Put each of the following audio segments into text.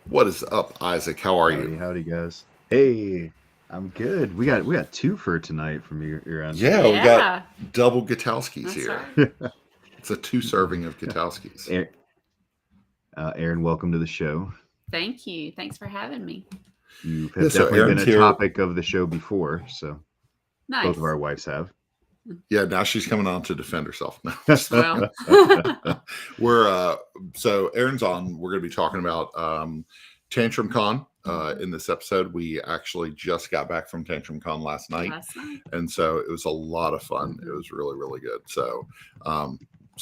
What is up, Isaac? How are you? Howdy, guys. Hey, I'm good. We got two for tonight from your end. Yeah, we got Yeah, double Gutowskis that's here. right. It's a 2 serving of Gutowskis. Aaron, welcome to the show. Thank you. Thanks for having me. You Yeah, have so definitely been Erin's a here. topic of the show before, so both Nice. of our wives have. Yeah, now she's coming on to defend herself. No, Well, we're so Erin's on. We're going to be talking about Tantrum Con in this episode. We actually just got back from Tantrum Con last night, and so it was a lot of fun. It was really, really good. So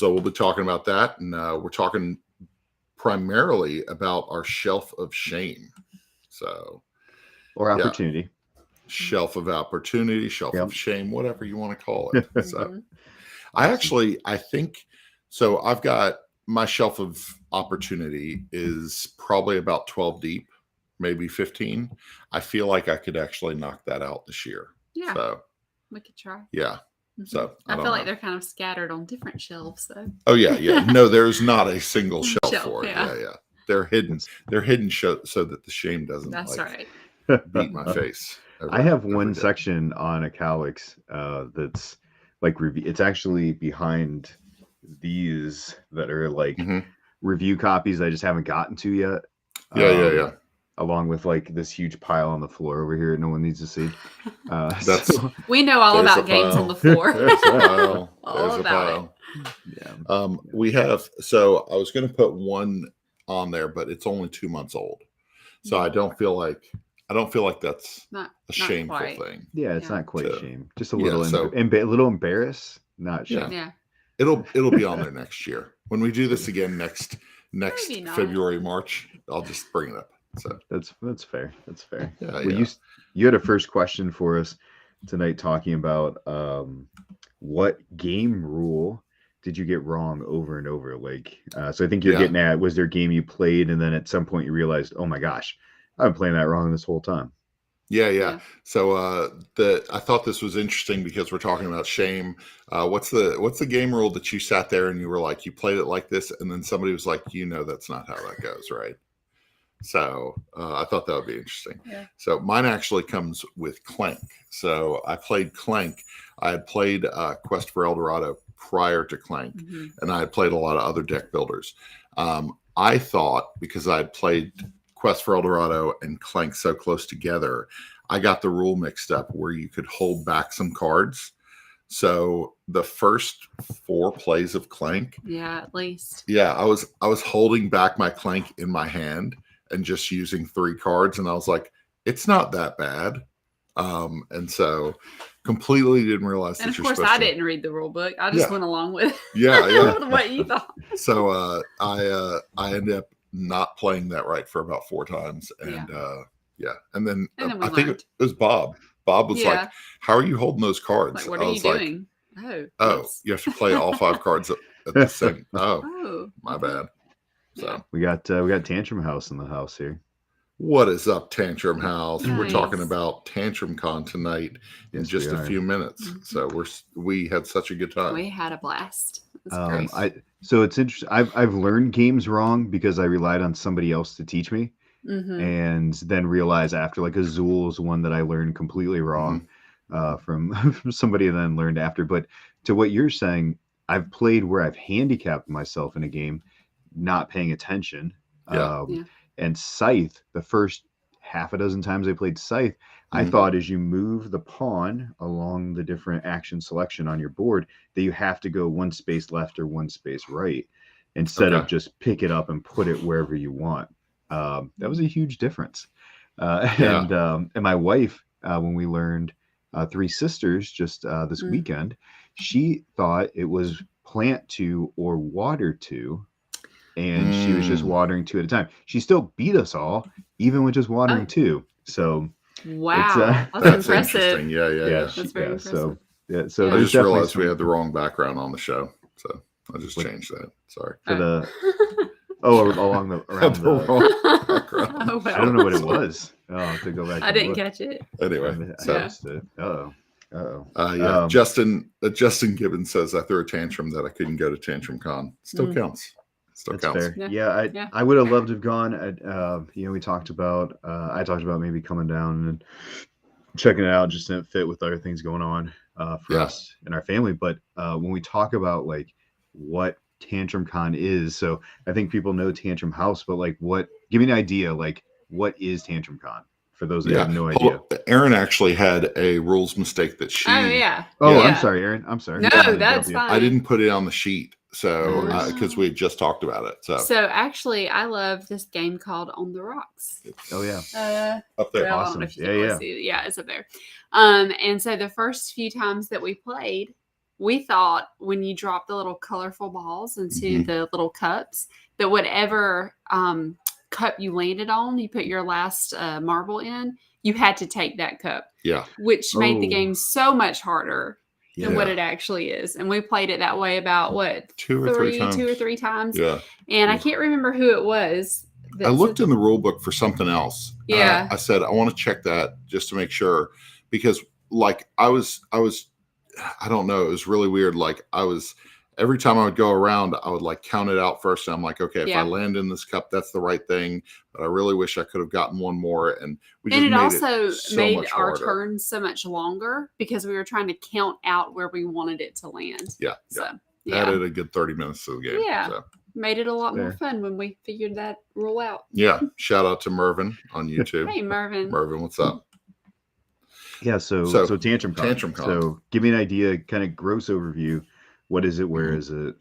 we'll be talking about that, and we're talking primarily about our shelf of shame. So Or opportunity. Shelf of opportunity, shelf Yep. of shame, whatever you want to call it. So I think so. I've got my shelf of opportunity is probably about 12 deep, maybe 15. I feel like I could actually knock that out this year. yeah, So we could try. yeah. So I don't feel like know. they're kind of scattered on different shelves, though. Oh yeah. No, there's not a single shelf Shelf, for it. yeah. Yeah. They're hidden. They're hidden so that the shame doesn't That's right. beat my face. I have every one day. section on Acalix that's like it's actually behind these that are like Mhm. review copies I just haven't gotten to yet. Yeah. Along with like this huge pile on the floor over here, no one needs to see. That's So- We know all There's about a games pile. on the floor. There's a pile. All There's a about pile. yeah. We have, so I was going to put one on there, but it's only 2 months old. So I don't feel like that's Not a shameful quite. thing. Yeah, it's Yeah. not quite So, shame. Just a yeah, little, so- a little embarrassed, not shame. Yeah. It'll be on there next year. When we do this again next Maybe not. February, March, I'll just bring it up. So That's fair. That's fair. Yeah, Well, yeah. you had a first question for us tonight, talking about what game rule did you get wrong over and over? Like, so I think you're Yeah. getting at, was there a game you played and then at some point you realized, oh my gosh, I've been playing that wrong this whole time. yeah. So I thought this was interesting because we're talking about shame. What's the game rule that you sat there and you were like, you played it like this, and then somebody was like, that's not how that goes, right? So I thought that would be interesting. Yeah. So mine actually comes with Clank. So I played Clank. I had played Quest for El Dorado prior to Clank, and I had played a lot of other deck builders. I thought, because I had played Quest for El Dorado and Clank so close together, I got the rule mixed up where you could hold back some cards. So the first 4 plays of Clank, Yeah, at least. yeah, I was holding back my Clank in my hand and just using 3 cards, and I was like, it's not that bad. And so completely didn't realize And that of you're course, supposed I to. didn't read the rule book. I just went along with Yeah. what you thought. So I ended up not playing that right for about 4 times, and and then And then we I think learned. it was Bob. Bob was like, "How are you holding those cards?" Like, what I are you was like, doing? "Oh, Oops. you have to play all 5 cards at the same." Oh, Oh, my okay. bad. So We got Tantrum House in the house here. what is up, Tantrum House? We're Nice. talking about Tantrum Con tonight in Yes, just we a are. few minutes. So we had such a good time. We had a blast. It was great. So it's interesting. I've learned games wrong because I relied on somebody else to teach me, and then realized after, like Azul is one that I learned completely wrong from somebody, and then learned after. But to what you're saying, I've played where I've handicapped myself in a game, not paying attention. Yeah. And Scythe, the first half a dozen times I played Scythe, I thought as you move the pawn along the different action selection on your board, that you have to go 1 space left or 1 space right, instead of just pick it up and put it wherever you want. That was a huge difference. And my wife, when we learned 3 Sisters just this weekend, she thought it was plant 2 or water 2. And she was just watering 2 at a time. She still beat us all, even with just watering 2. So wow, it's, that's interesting. impressive. Yeah. That's very impressive. So Yeah. I there's just definitely realized we some- had the wrong background on the show, so I just What? changed that. Sorry. for the around the wrong background. Oh, well. I don't know what it was. Oh, I'll have to go back. I and didn't look. catch it. Anyway, I so missed it. Uh-oh. Justin Gibbons says I threw a tantrum that I couldn't go to Tantrum Con. Still counts. Still That's counts. fair. Yeah. I would have loved to have gone. We talked about. I talked about maybe coming down and checking it out. Just didn't fit with other things going on for us and our family. But when we talk about like what Tantrum Con is, so I think people know Tantrum House, but like, give me an idea. Like, what is Tantrum Con for those that have no idea? Erin actually had a rules mistake that she. Oh yeah. Oh, yeah. I'm sorry, Erin. I'm sorry. No, that's fine. I didn't put it on the sheet, so Oh. because we had just talked about it. So actually, I love this game called On the Rocks. Oh yeah. Up there. Well, Awesome. I don't know if you can really see it. Yeah, it's up there. And so the first few times that we played, we thought when you drop the little colorful balls into the little cups, that whatever cup you landed on, you put your last marble in, you had to take that cup. Yeah. Which made the game so much harder than what Yeah. it actually is. And we played it that way about two or three times. Yeah. And I can't remember who it was. I looked in the rule book for something else. Yeah. I said, I want to check that just to make sure, because like I was, I don't know. It was really weird. Like every time I would go around, I would like count it out first. And I'm like, okay, if I land in this cup, that's the right thing. But I really wish I could have gotten one more. And it also made our turns so much longer because we were trying to count out where we wanted it to land. Yeah. So added a good 30 minutes to the game. Yeah. So. Made it a lot more fun when we figured that rule out. Yeah. Shout out to Mervin on YouTube. Hey, Mervin. Mervin, what's up? Yeah. So Tantrum Con. Tantrum Con. So give me an idea, kind of gross overview. What is it? Where is it?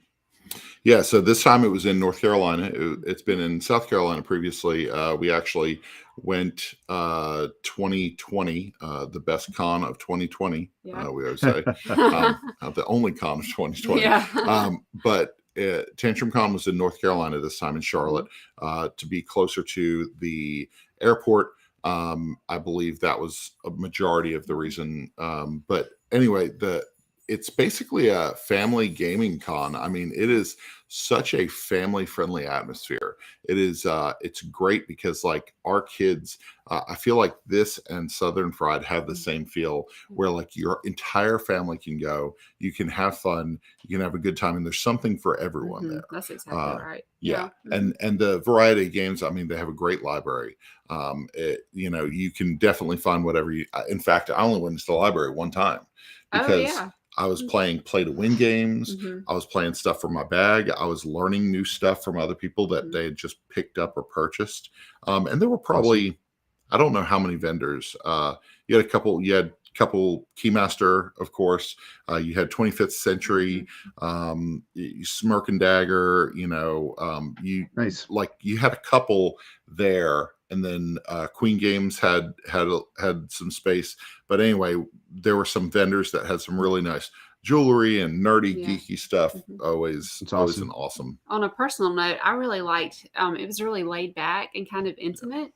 Yeah. So this time it was in North Carolina. It's been in South Carolina previously. We actually went 2020, the best con of 2020. We always say the only con of 2020. Yeah. But Tantrum Con was in North Carolina this time in Charlotte to be closer to the airport. I believe that was a majority of the reason. But anyway, it's basically a family gaming con. I mean, it is such a family-friendly atmosphere. It is, it's great because like our kids, I feel like this and Southern Fried have the same feel where like your entire family can go, you can have fun, you can have a good time, and there's something for everyone there. That's exactly right. Yeah. And the variety of games, I mean, they have a great library. You can definitely find whatever in fact, I only went to the library one time because I was playing play to win games. I was playing stuff from my bag. I was learning new stuff from other people that they had just picked up or purchased. And there were probably, I don't know how many vendors. You had a couple Keymaster, of course. You had 25th Century, Smirk and Dagger, Nice. Like you had a couple there. And then Queen Games had some space, but anyway, there were some vendors that had some really nice jewelry and nerdy, geeky stuff. Always an awesome. On a personal note, I really liked. It was really laid back and kind of intimate,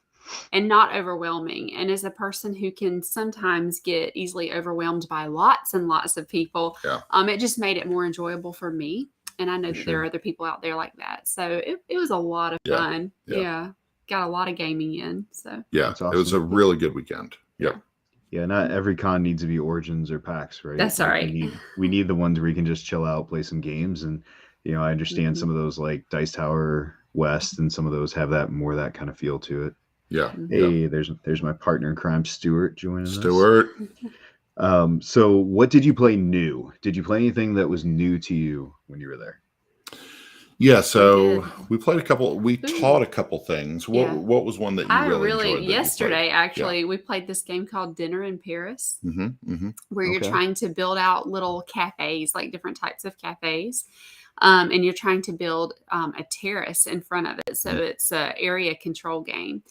and not overwhelming. And as a person who can sometimes get easily overwhelmed by lots and lots of people, it just made it more enjoyable for me. And I know that there are other people out there like that. So it was a lot of fun. Yeah. Got a lot of gaming in. So awesome. It was a really good weekend. Yeah, not every con needs to be Origins or PAX, right? That's all right. We need the ones where you can just chill out, play some games, and I understand some of those like Dice Tower West, and some of those have that kind of feel to it. Yeah. Hey, there's my partner in crime, Stuart, joining us. Stuart. So what did you play new? Did you play anything that was new to you when you were there? Yeah, so we played a couple. We taught a couple things. What was one that you really enjoyed? Yesterday, actually, we played this game called Dinner in Paris, where you're trying to build out little cafes, like different types of cafes, and you're trying to build a terrace in front of it. So it's an area control game.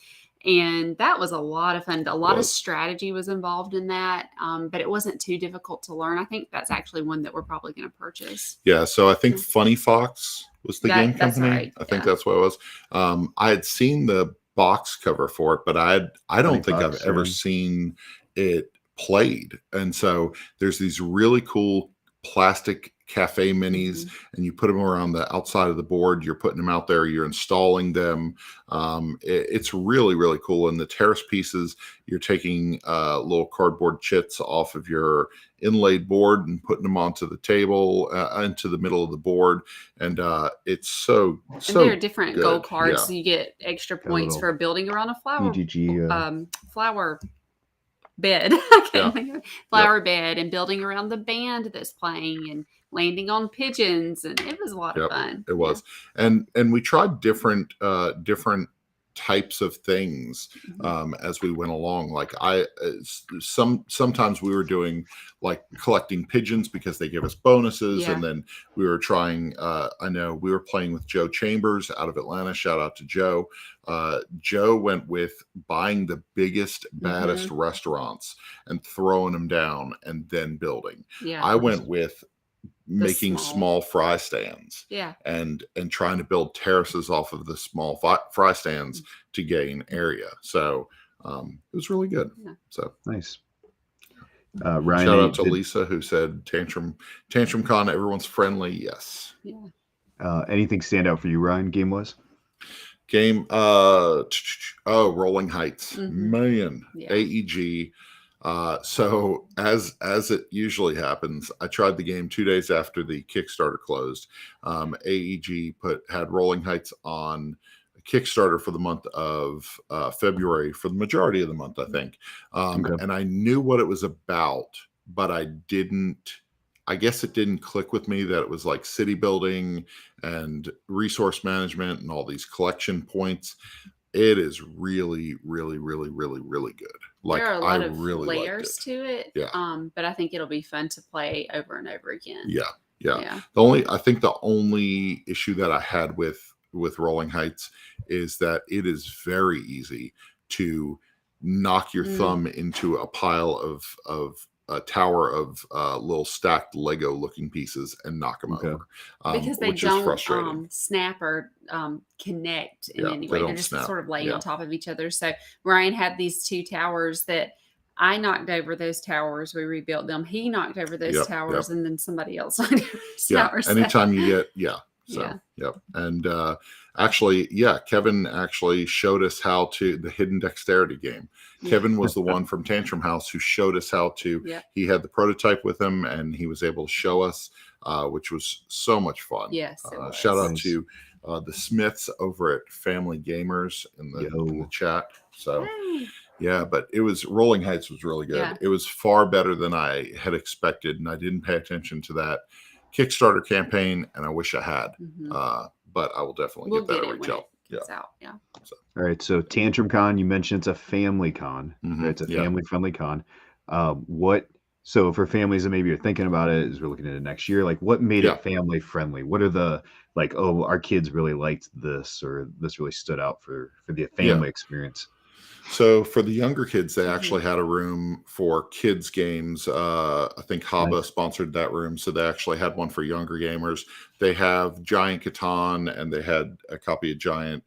And that was a lot of fun. A lot of strategy was involved in that, but it wasn't too difficult to learn. I think that's actually one that we're probably going to purchase. Yeah, so I think Funny Fox was the game company. Right. I think that's what it was. I had seen the box cover for it, but I don't think I've ever seen it played. And so there's these really cool plastic cafe minis, and you put them around the outside of the board. You're putting them out there. You're installing them. It's really, really cool. And the terrace pieces, you're taking little cardboard chits off of your inlaid board and putting them onto the table, into the middle of the board. And it's so and there are different good. gold cards. Yeah. So you get extra points for building around a flower flower bed. I can't think of it. Flower bed, and building around the band that's playing, and landing on pigeons, and it was a lot of fun. It was. And we tried different types of things as we went along. Like sometimes we were doing like collecting pigeons because they give us bonuses, and then we were trying I know we were playing with Joe Chambers out of Atlanta. Shout out to Joe. Joe went with buying the biggest, baddest restaurants and throwing them down and then building. I went with making small fry stands, and trying to build terraces off of the small fry stands to gain area. So it was really good. So nice. Ryan, shout out to Lisa, who said Tantrum Con, everyone's friendly. Yes. Anything stand out for you, Ryan? Game Rolling Heights, man. AEG. So as it usually happens, I tried the game 2 days after the Kickstarter closed. AEG had Rolling Heights on Kickstarter for the month of February, for the majority of the month, I think. And I knew what it was about, but I guess it didn't click with me that it was like city building and resource management and all these collection points. It is really, really, really, really, really good. Like, there are a lot of really layers to it. But I think it'll be fun to play over and over again. Yeah. I think the only issue that I had with Rolling Heights is that it is very easy to knock your thumb into a pile of a tower of little stacked Lego looking pieces and knock them over. Because they don't snap or connect in any way. They're just sort of laying on top of each other. So Ryan had these two towers that I knocked over those towers. We rebuilt them. He knocked over those towers, and then somebody else knocked over those towers. Anytime you get, And actually, Kevin actually showed us how to, the hidden dexterity game. Kevin was the one from Tantrum House who showed us how to, he had the prototype with him, and he was able to show us, which was so much fun. Yes. Shout out to the Smiths over at Family Gamers in the chat. So, but Rolling Heights was really good. It was far better than I had expected, and I didn't pay attention to that Kickstarter campaign, and I wish I had. But I will definitely get that reach out. So. All right. So Tantrum Con, you mentioned it's a family con. Right? It's a family-friendly con. So for families that maybe are thinking about it as we're looking at it next year, like what made it family-friendly? What are the our kids really liked this, or this really stood out for the family experience? So for the younger kids, they actually had a room for kids games. I think Haba sponsored that room. So they actually had one for younger gamers. They have Giant Catan, and they had a copy of Giant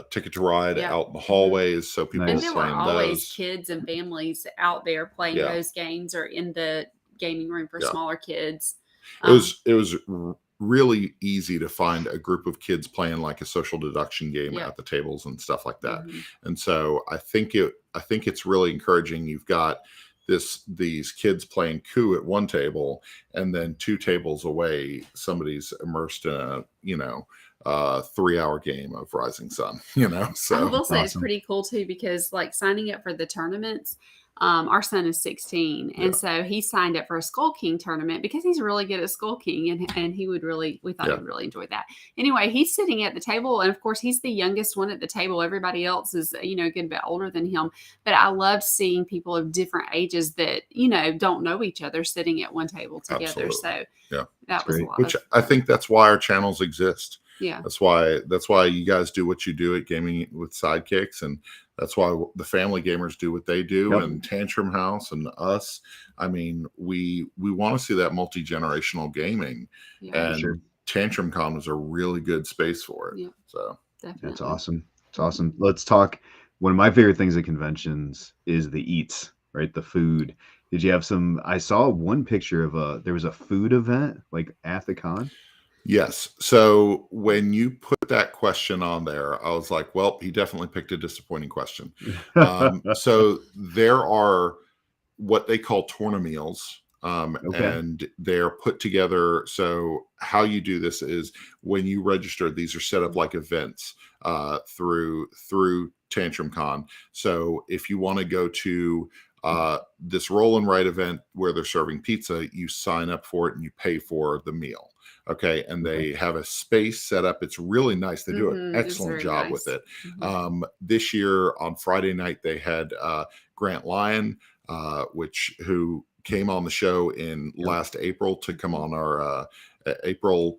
Ticket to Ride out in the hallways. So people and were there playing were always those. Kids and families out there playing those games, or in the gaming room for smaller kids. It was really easy to find a group of kids playing like a social deduction game at the tables and stuff like that. And so I think it's really encouraging. You've got these kids playing coup at one table, and then 2 tables away, somebody's immersed in a 3-hour game of Rising Sun, So I will say it's pretty cool too, because like signing up for the tournaments, our son is 16, and so he signed up for a Skull King tournament because he's really good at Skull King, and we thought he would really enjoy that. Anyway, he's sitting at the table, and of course he's the youngest one at the table. Everybody else is a good bit older than him, but I loved seeing people of different ages that don't know each other sitting at one table together. Absolutely. So that was a lot. Which I think that's why our channels exist. Yeah, that's why you guys do what you do at Gaming with Sidekicks, and that's why the family gamers do what they do, and Tantrum House and us. I mean, we want to see that multi-generational gaming, and Tantrum Con was a really good space for it. So definitely. That's awesome. It's awesome. Let's talk. One of my favorite things at conventions is the eats, right? The food. Did you have some? I saw one picture of there was a food event like at the con. Yes. So when you put that question on there, I was like, well, he definitely picked a disappointing question. So there are what they call tournameals. And they're put together. So how you do this is when you register, these are set up like events through Tantrum Con. So if you want to go to this roll and write event where they're serving pizza, you sign up for it and you pay for the meal. Okay. And they have a space set up. It's really nice. They do an excellent job with it. This year on Friday night, they had Grant Lyon, who came on the show in last April to come on our April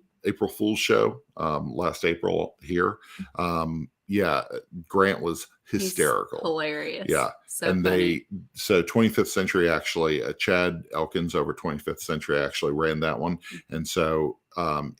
Fool's show last April here. Grant was hysterical. He's hilarious. Yeah. So and funny. So 25th Century actually, Chad Elkins over 25th Century actually ran that one. And so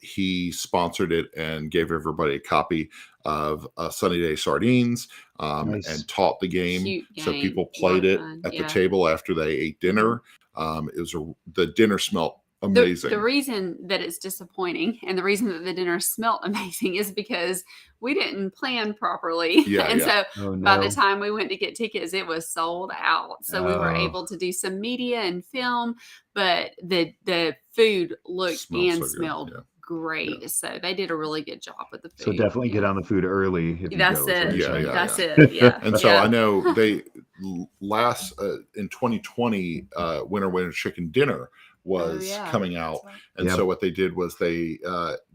he sponsored it and gave everybody a copy of Sunny Day Sardines and taught the game. So people played it at the table after they ate dinner. The dinner smelled amazing. The reason that it's disappointing and the reason that the dinner smelled amazing is because we didn't plan properly. So by the time we went to get tickets, it was sold out. So we were able to do some media and film, but the food looked and smelled great. So they did a really good job with the food. So definitely get on the food early. That's it. That's it. Yeah. And so I know they last in 2020 Winter Chicken Dinner was coming out. And so what they did was they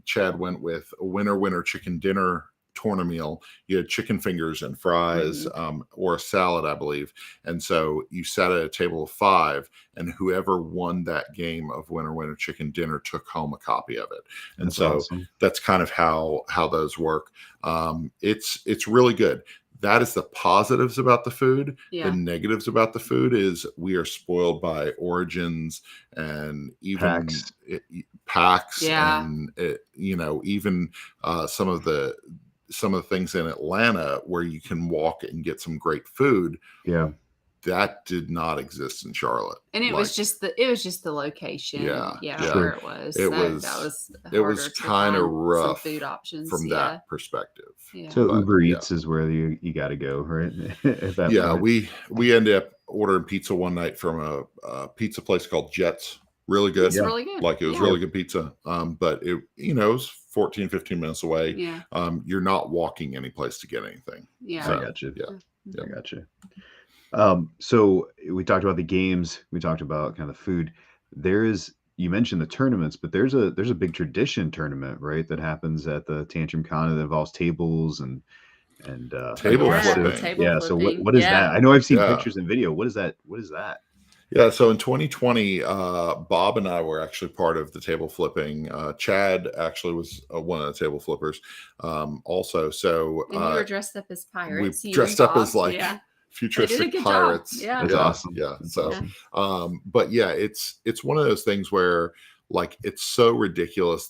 Chad went with a winter chicken dinner tourna meal. You had chicken fingers and fries or a salad, I believe. And so you sat at a table of 5 and whoever won that game of winter chicken dinner took home a copy of it. And that's kind of how those work. It's really good. That is the positives about the food. The negatives about the food is we are spoiled by Origins and even PAX and even some of the things in Atlanta where you can walk and get some great food. Yeah. That did not exist in Charlotte. And it was just the location. Where it was. It was kind of rough food options from that perspective. So Uber Eats is where you got to go, right? We ended up ordering pizza one night from a pizza place called Jets. Really good. It's really good. Like it was really good pizza. But it was 14, 15 minutes away. Yeah. You're not walking any place to get anything. Yeah. So, I got you. I got you. So we talked about the games. We talked about kind of the food. You mentioned the tournaments, but there's a big tradition tournament, right? That happens at the Tantrum Con that involves tables and table flipping. Yeah. So what is that? I know I've seen pictures and video. What is that? Yeah, so in 2020, Bob and I were actually part of the table flipping. Chad actually was one of the table flippers also. So and you were dressed up as pirates. We dressed up as futuristic pirates. That's awesome. Yeah. But it's one of those things where like it's so ridiculous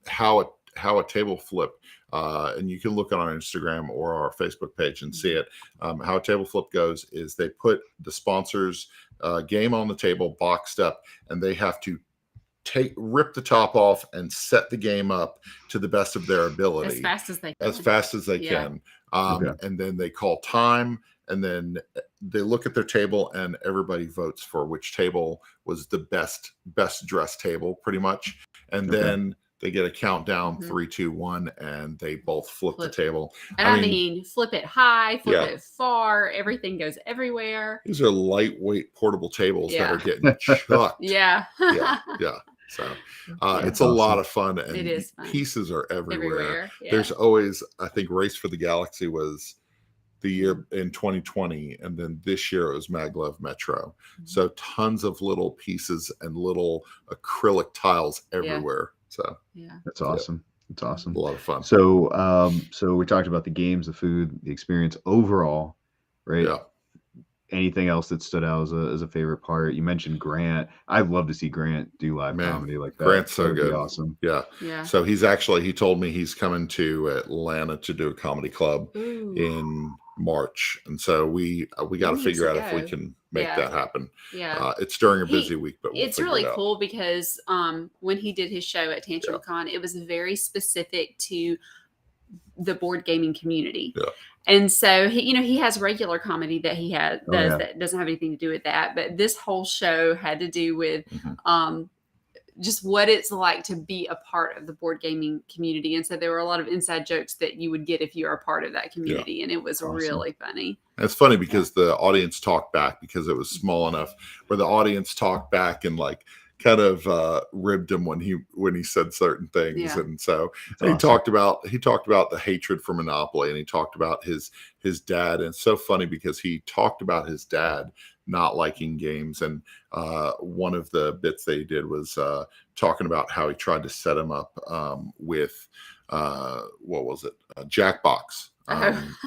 how a table flip. And you can look on our Instagram or our Facebook page and see it. How a table flip goes is they put the sponsors' game on the table boxed up, and they have to rip the top off and set the game up to the best of their ability as fast as they can. And then they call time, and then they look at their table, and everybody votes for which table was the best dressed table, pretty much. And then they get a countdown, 3, 2, 1, and they both flip the table. And I mean, flip it high, flip it far, everything goes everywhere. These are lightweight portable tables that are getting chucked. Yeah. So it's a lot of fun, and it is fun. Pieces are everywhere. Yeah. There's always, I think, Race for the Galaxy was the year in 2020, and then this year it was Maglev Metro. So tons of little pieces and little acrylic tiles everywhere. So that's awesome. It's awesome. A lot of fun. So so we talked about the games, the food, the experience overall, right? Yeah. Anything else that stood out as a favorite part? You mentioned Grant. I'd love to see Grant do live comedy like that. Grant's so good. Awesome. Yeah. So he told me he's coming to Atlanta to do a comedy club in March, and so we got to figure out if we can make that happen. It's during a busy week, but it's really cool because when he did his show at Tantrum Con, it was very specific to the board gaming community. And so he has regular comedy that he does that doesn't have anything to do with that, but this whole show had to do with just what it's like to be a part of the board gaming community. And so there were a lot of inside jokes that you would get if you are a part of that community. And it was really funny. And it's funny because the audience talked back, because it was small enough where the audience talked back and like kind of ribbed him when he said certain things. And so he talked about the hatred for Monopoly, and he talked about his dad. And it's so funny because he talked about his dad not liking games, and one of the bits they did was talking about how he tried to set him up with what was it, Jackbox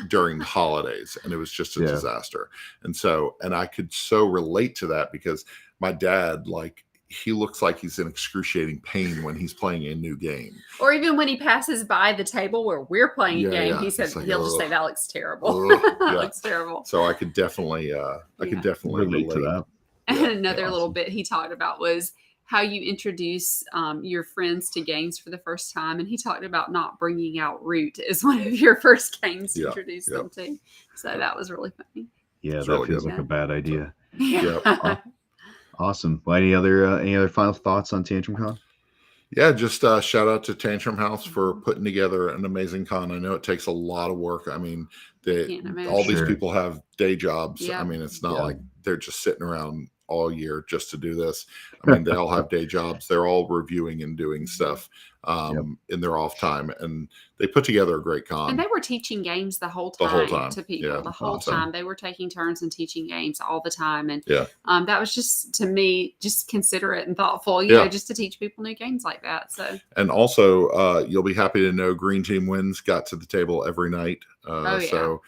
during the holidays, and it was just a disaster. And I could so relate to that because my dad, like, he looks like he's in excruciating pain when he's playing a new game, or even when he passes by the table where we're playing a game. He said, like, he'll just say, that looks terrible. That looks terrible. So I could definitely relate to that. And another little bit he talked about was how you introduce your friends to games for the first time. And he talked about not bringing out Root as one of your first games to introduce them to. So that was really funny. Yeah, that feels like a bad idea. Awesome. Well, any other final thoughts on Tantrum Con? Yeah, just shout out to Tantrum House for putting together an amazing con. I know it takes a lot of work. I mean, all these people have day jobs. Yeah. I mean, it's not like they're just sitting around all year just to do this. I mean, they all have day jobs. They're all reviewing and doing stuff in their off time, and they put together a great con. And they were teaching games the whole time to people. The whole time they were taking turns and teaching games all the time, and that was just, to me, just considerate and thoughtful. You know, just to teach people new games like that. So, and also, you'll be happy to know Green Team Wins got to the table every night. So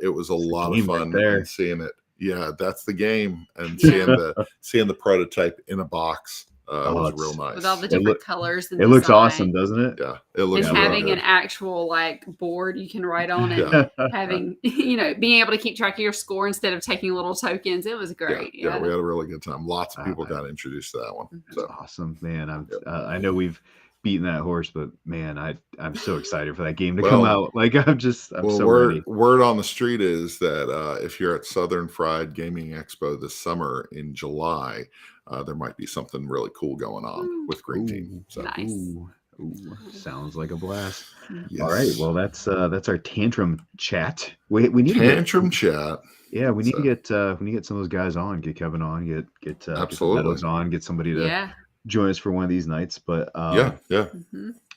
it was a lot of fun seeing it. Yeah, that's the game, and seeing the prototype in a box was real nice with all the different colors. And it looks awesome, doesn't it? Yeah, it looks. And having an actual like board you can write on, and having being able to keep track of your score instead of taking little tokens. It was great. Yeah, we had a really good time. Lots of people got introduced to that one. So awesome, man! I know we've beaten that horse, but man, I'm so excited for that game to come out. Like I'm so ready. Word on the street is that if you're at Southern Fried Gaming Expo this summer in July, there might be something really cool going on with Green Team. So nice. Sounds like a blast. Yes. All right, well that's our tantrum chat. We need tantrum chat. Yeah, we need to get some of those guys on. Get Kevin on. Get Meadows on. Get somebody to join us for one of these nights. But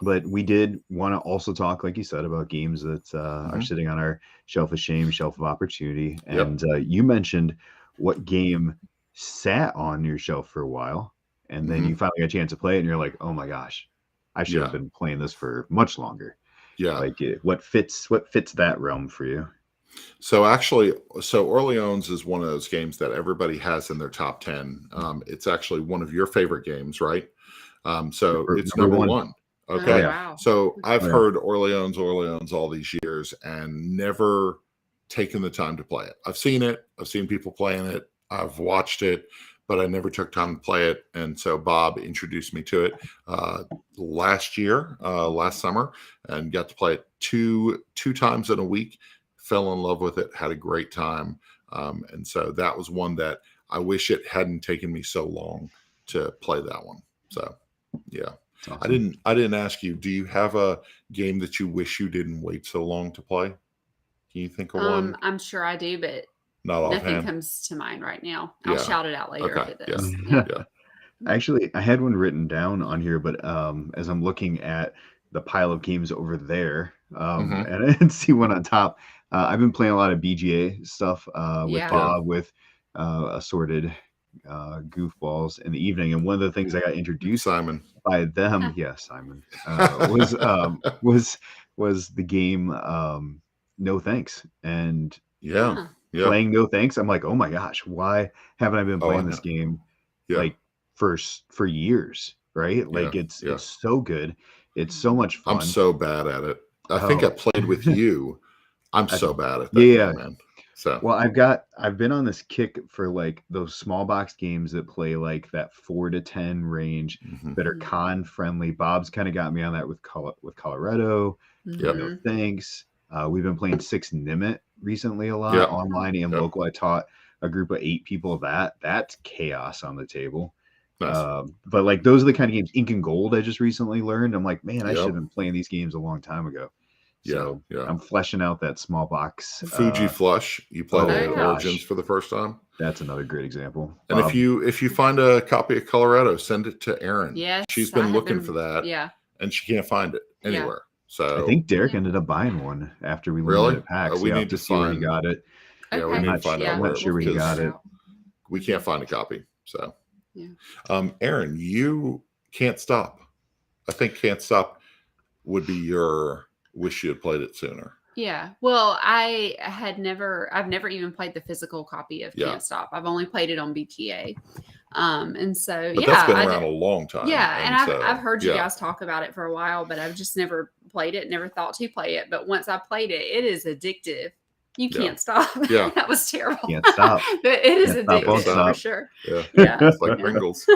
but we did want to also talk, like you said, about games that are sitting on our shelf of shame, shelf of opportunity. And you mentioned what game sat on your shelf for a while, and then you finally got a chance to play it, and you're like, oh my gosh, I should have been playing this for much longer. Like what fits that realm for you? So Orleans is one of those games that everybody has in their top 10. It's actually one of your favorite games, right? So it's number one. Okay. Oh, wow. So I've heard Orleans all these years and never taken the time to play it. I've seen it. I've seen people playing it. I've watched it, but I never took time to play it. And so Bob introduced me to it last summer, and got to play it two times in a week. Fell in love with it, had a great time. And so that was one that I wish it hadn't taken me so long to play that one. So, yeah. Awesome. I didn't ask you, do you have a game that you wish you didn't wait so long to play? Can you think of one? I'm sure I do, but nothing comes to mind right now. I'll shout it out later if it does. Yeah. Actually, I had one written down on here, but as I'm looking at the pile of games over there, and I didn't see one on top. I've been playing a lot of BGA stuff with Bob, with assorted goofballs in the evening. And one of the things I got introduced Simon by them, Simon, was the game No Thanks. And playing No Thanks, I'm like, oh my gosh, why haven't I been playing this game like for years? Right? Like it's so good. It's so much fun. I'm so bad at it. I think I played with you I'm so bad at that yeah. game, man. So Well, I've been on this kick for like those small box games that play like that 4 to 10 range that are con friendly. Bob's kind of got me on that with Colorado. Yep. No thanks. We've been playing Six Nimit recently a lot Yep. online and local. I taught a group of 8 people that's chaos on the table. Nice. But like those are the kind of games. Ink and Gold I just recently learned. I'm like, man, I Yep. should have been playing these games a long time ago. So yeah. I'm fleshing out that small box. Fuji Flush. You played it at Origins for the first time. That's another great example. And if you find a copy of Colorado, send it to Erin. Yes, she's been looking for that. Yeah, and she can't find it anywhere. So I think Derek ended up buying one after we learned it at PAX. We need to see where he find. got it. Yeah, we need to find out. I'm not sure where he got it. We can't find a copy. So, yeah. Erin, you Can't Stop. I think Can't Stop would be your wish you had played it sooner. Yeah. Well, I've never even played the physical copy of Can't Stop. I've only played it on BTA. And so, but that's been around a long time. Yeah. And I've heard you guys talk about it for a while, but I've just never played it, never thought to play it. But once I played it, it is addictive. You can't stop. Yeah. That was terrible. Can't stop. It is addictive for sure. Yeah. Yeah. It's like Pringles.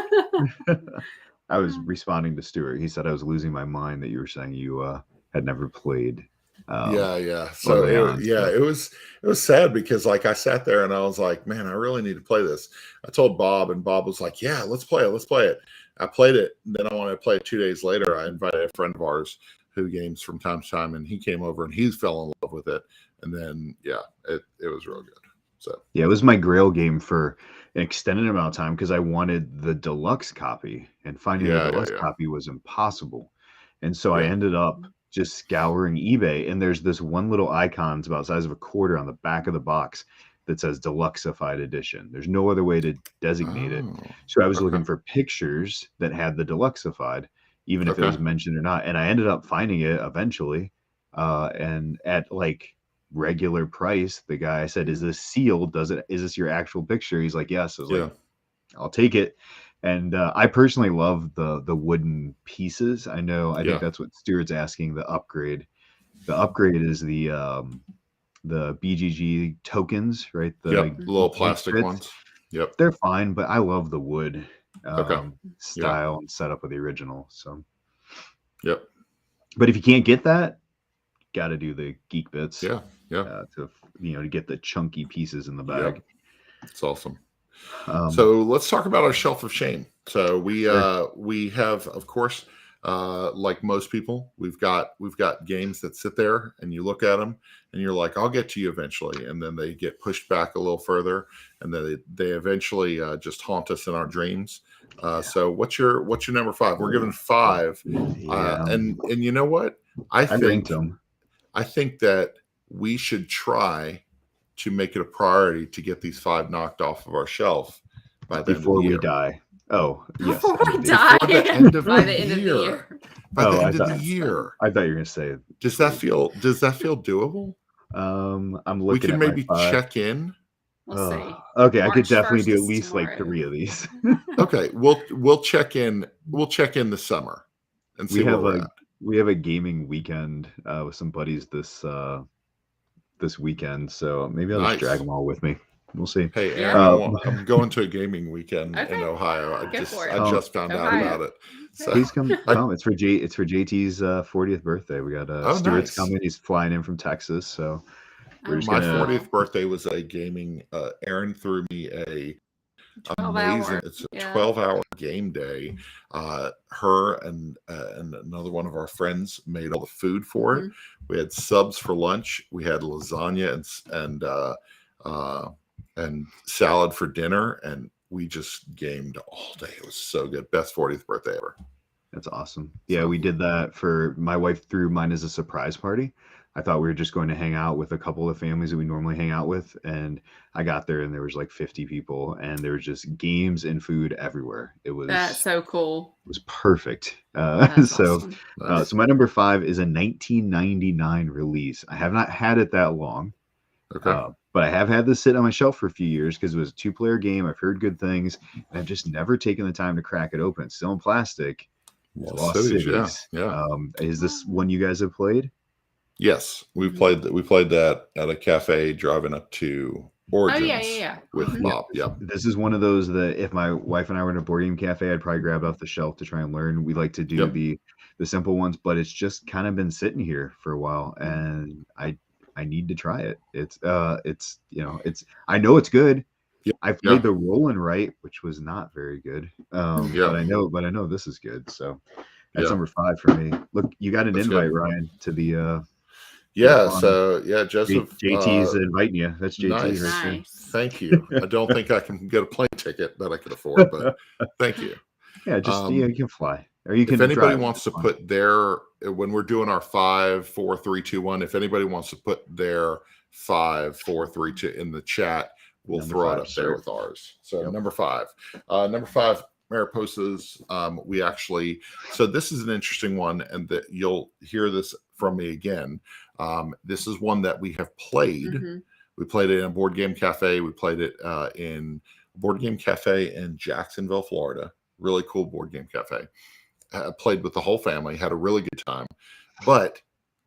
I was responding to Stuart. He said I was losing my mind that you were saying you had never played. So it was sad because like I sat there and I was like, man, I really need to play this. I told Bob and Bob was like, yeah, let's play it. I played it. And then I wanted to play it 2 days later. I invited a friend of ours who games from time to time, and he came over and he fell in love with it. And then it was real good. So yeah, it was my Grail game for an extended amount of time because I wanted the deluxe copy, and finding the deluxe copy was impossible. And so I ended up just scouring eBay, and there's this one little icon, it's about the size of a quarter, on the back of the box that says Deluxeified Edition. There's no other way to designate it. So I was looking for pictures that had the Deluxeified, even if it was mentioned or not. And I ended up finding it eventually, and at like regular price. The guy, I said, is this sealed? Is this your actual picture? He's like, yes. I was like, I'll take it. And I personally love the wooden pieces. I think that's what Stuart's asking. The upgrade is the BGG tokens, right? The little plastic ones. Yep, they're fine, but I love the wood style and setup of the original. So, But if you can't get that, got to do the Geek Bits. To get the chunky pieces in the bag. It's awesome. So let's talk about our shelf of shame. So we have, of course, like most people, we've got games that sit there and you look at them and you're like, I'll get to you eventually, and then they get pushed back a little further, and then they eventually just haunt us in our dreams. So what's your number 5? We're giving 5, and you know what? I think that we should try to make it a priority to get these 5 knocked off of our shelf before we die. Oh, yes. Before we die. By the end of By the end of the year. By the end of the year. I thought you were going to say. Does that feel doable? I'm looking. We can maybe check in. We'll see. Okay, March I could definitely do at least tomorrow. like 3 of these. Okay, we'll check in. We'll check in this summer and see we have a gaming weekend with some buddies this weekend, so maybe I'll just drag them all with me. We'll see. Hey, Erin, I'm going to a gaming weekend in Ohio. I just found out about it. So please come. It's for JT's 40th birthday. We got Stuart's coming. He's flying in from Texas, so we're just 40th birthday was a gaming. Erin threw me a 12-hour. It's a 12-hour game day. Her and another one of our friends made all the food for it. We had subs for lunch. We had lasagna and salad for dinner, and we just gamed all day. It was so good. Best 40th birthday ever. That's awesome. Yeah, we did that for my wife. Threw mine as a surprise party. I thought we were just going to hang out with a couple of families that we normally hang out with, and I got there and there was like 50 people, and there was just games and food everywhere. That's so cool. It was perfect. Awesome. So my number 5 is a 1999 release. I have not had it that long. Okay. But I have had this sit on my shelf for a few years because it was a 2-player game. I've heard good things, and I've just never taken the time to crack it open. It's still in plastic. Lost Cities. Yeah. Is this one you guys have played? Yes, we played that at a cafe driving up to Origins with Bob. Yep. This is one of those that if my wife and I were in a board game cafe, I'd probably grab off the shelf to try and learn. We like to do the simple ones, but it's just kind of been sitting here for a while, and I need to try it. It's I know it's good. I played the Roll and Write, which was not very good. But I know this is good. So that's number 5 for me. Look, you got an invite, Ryan, to the Joseph JT's inviting you. That's JT. Nice. Right there. Thank you. I don't think I can get a plane ticket that I can afford, but thank you. Yeah, just you can fly. Or you can if anybody drive. wants to put their, when we're doing our 5, 4, 3, 2, 1, if anybody wants to put their 5, 4, 3, 2 in the chat, we'll throw it up there with ours. So number 5. Number 5, Mariposas. We actually, so this is an interesting one, and that you'll hear this from me again. This is one that we have played. We played it in a board game cafe. We played it in a board game cafe in Jacksonville, Florida. Really cool board game cafe. Played with the whole family. Had a really good time. But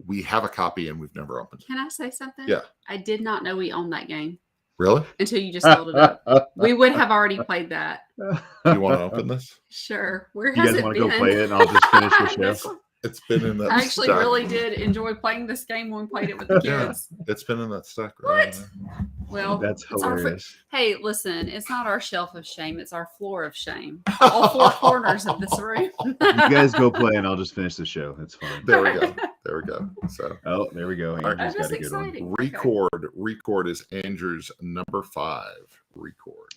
we have a copy and we've never opened it. Can I say something? Yeah. I did not know we owned that game. Really? Until you just held it up. We would have already played that. Do you want to open this? Sure. Where you has guys it want been? to go play it and I'll just finish the show? It's been in that I actually stack. really did enjoy playing this game when we played it with the kids. It's been in that stack. What? Well, that's hilarious. Hey, listen, it's not our shelf of shame, it's our floor of shame. All 4 corners of this room. You guys go play and I'll just finish the show. It's fine. There we go. There we go. So there we go. That's got a good one. Record is Andrew's number 5. Record.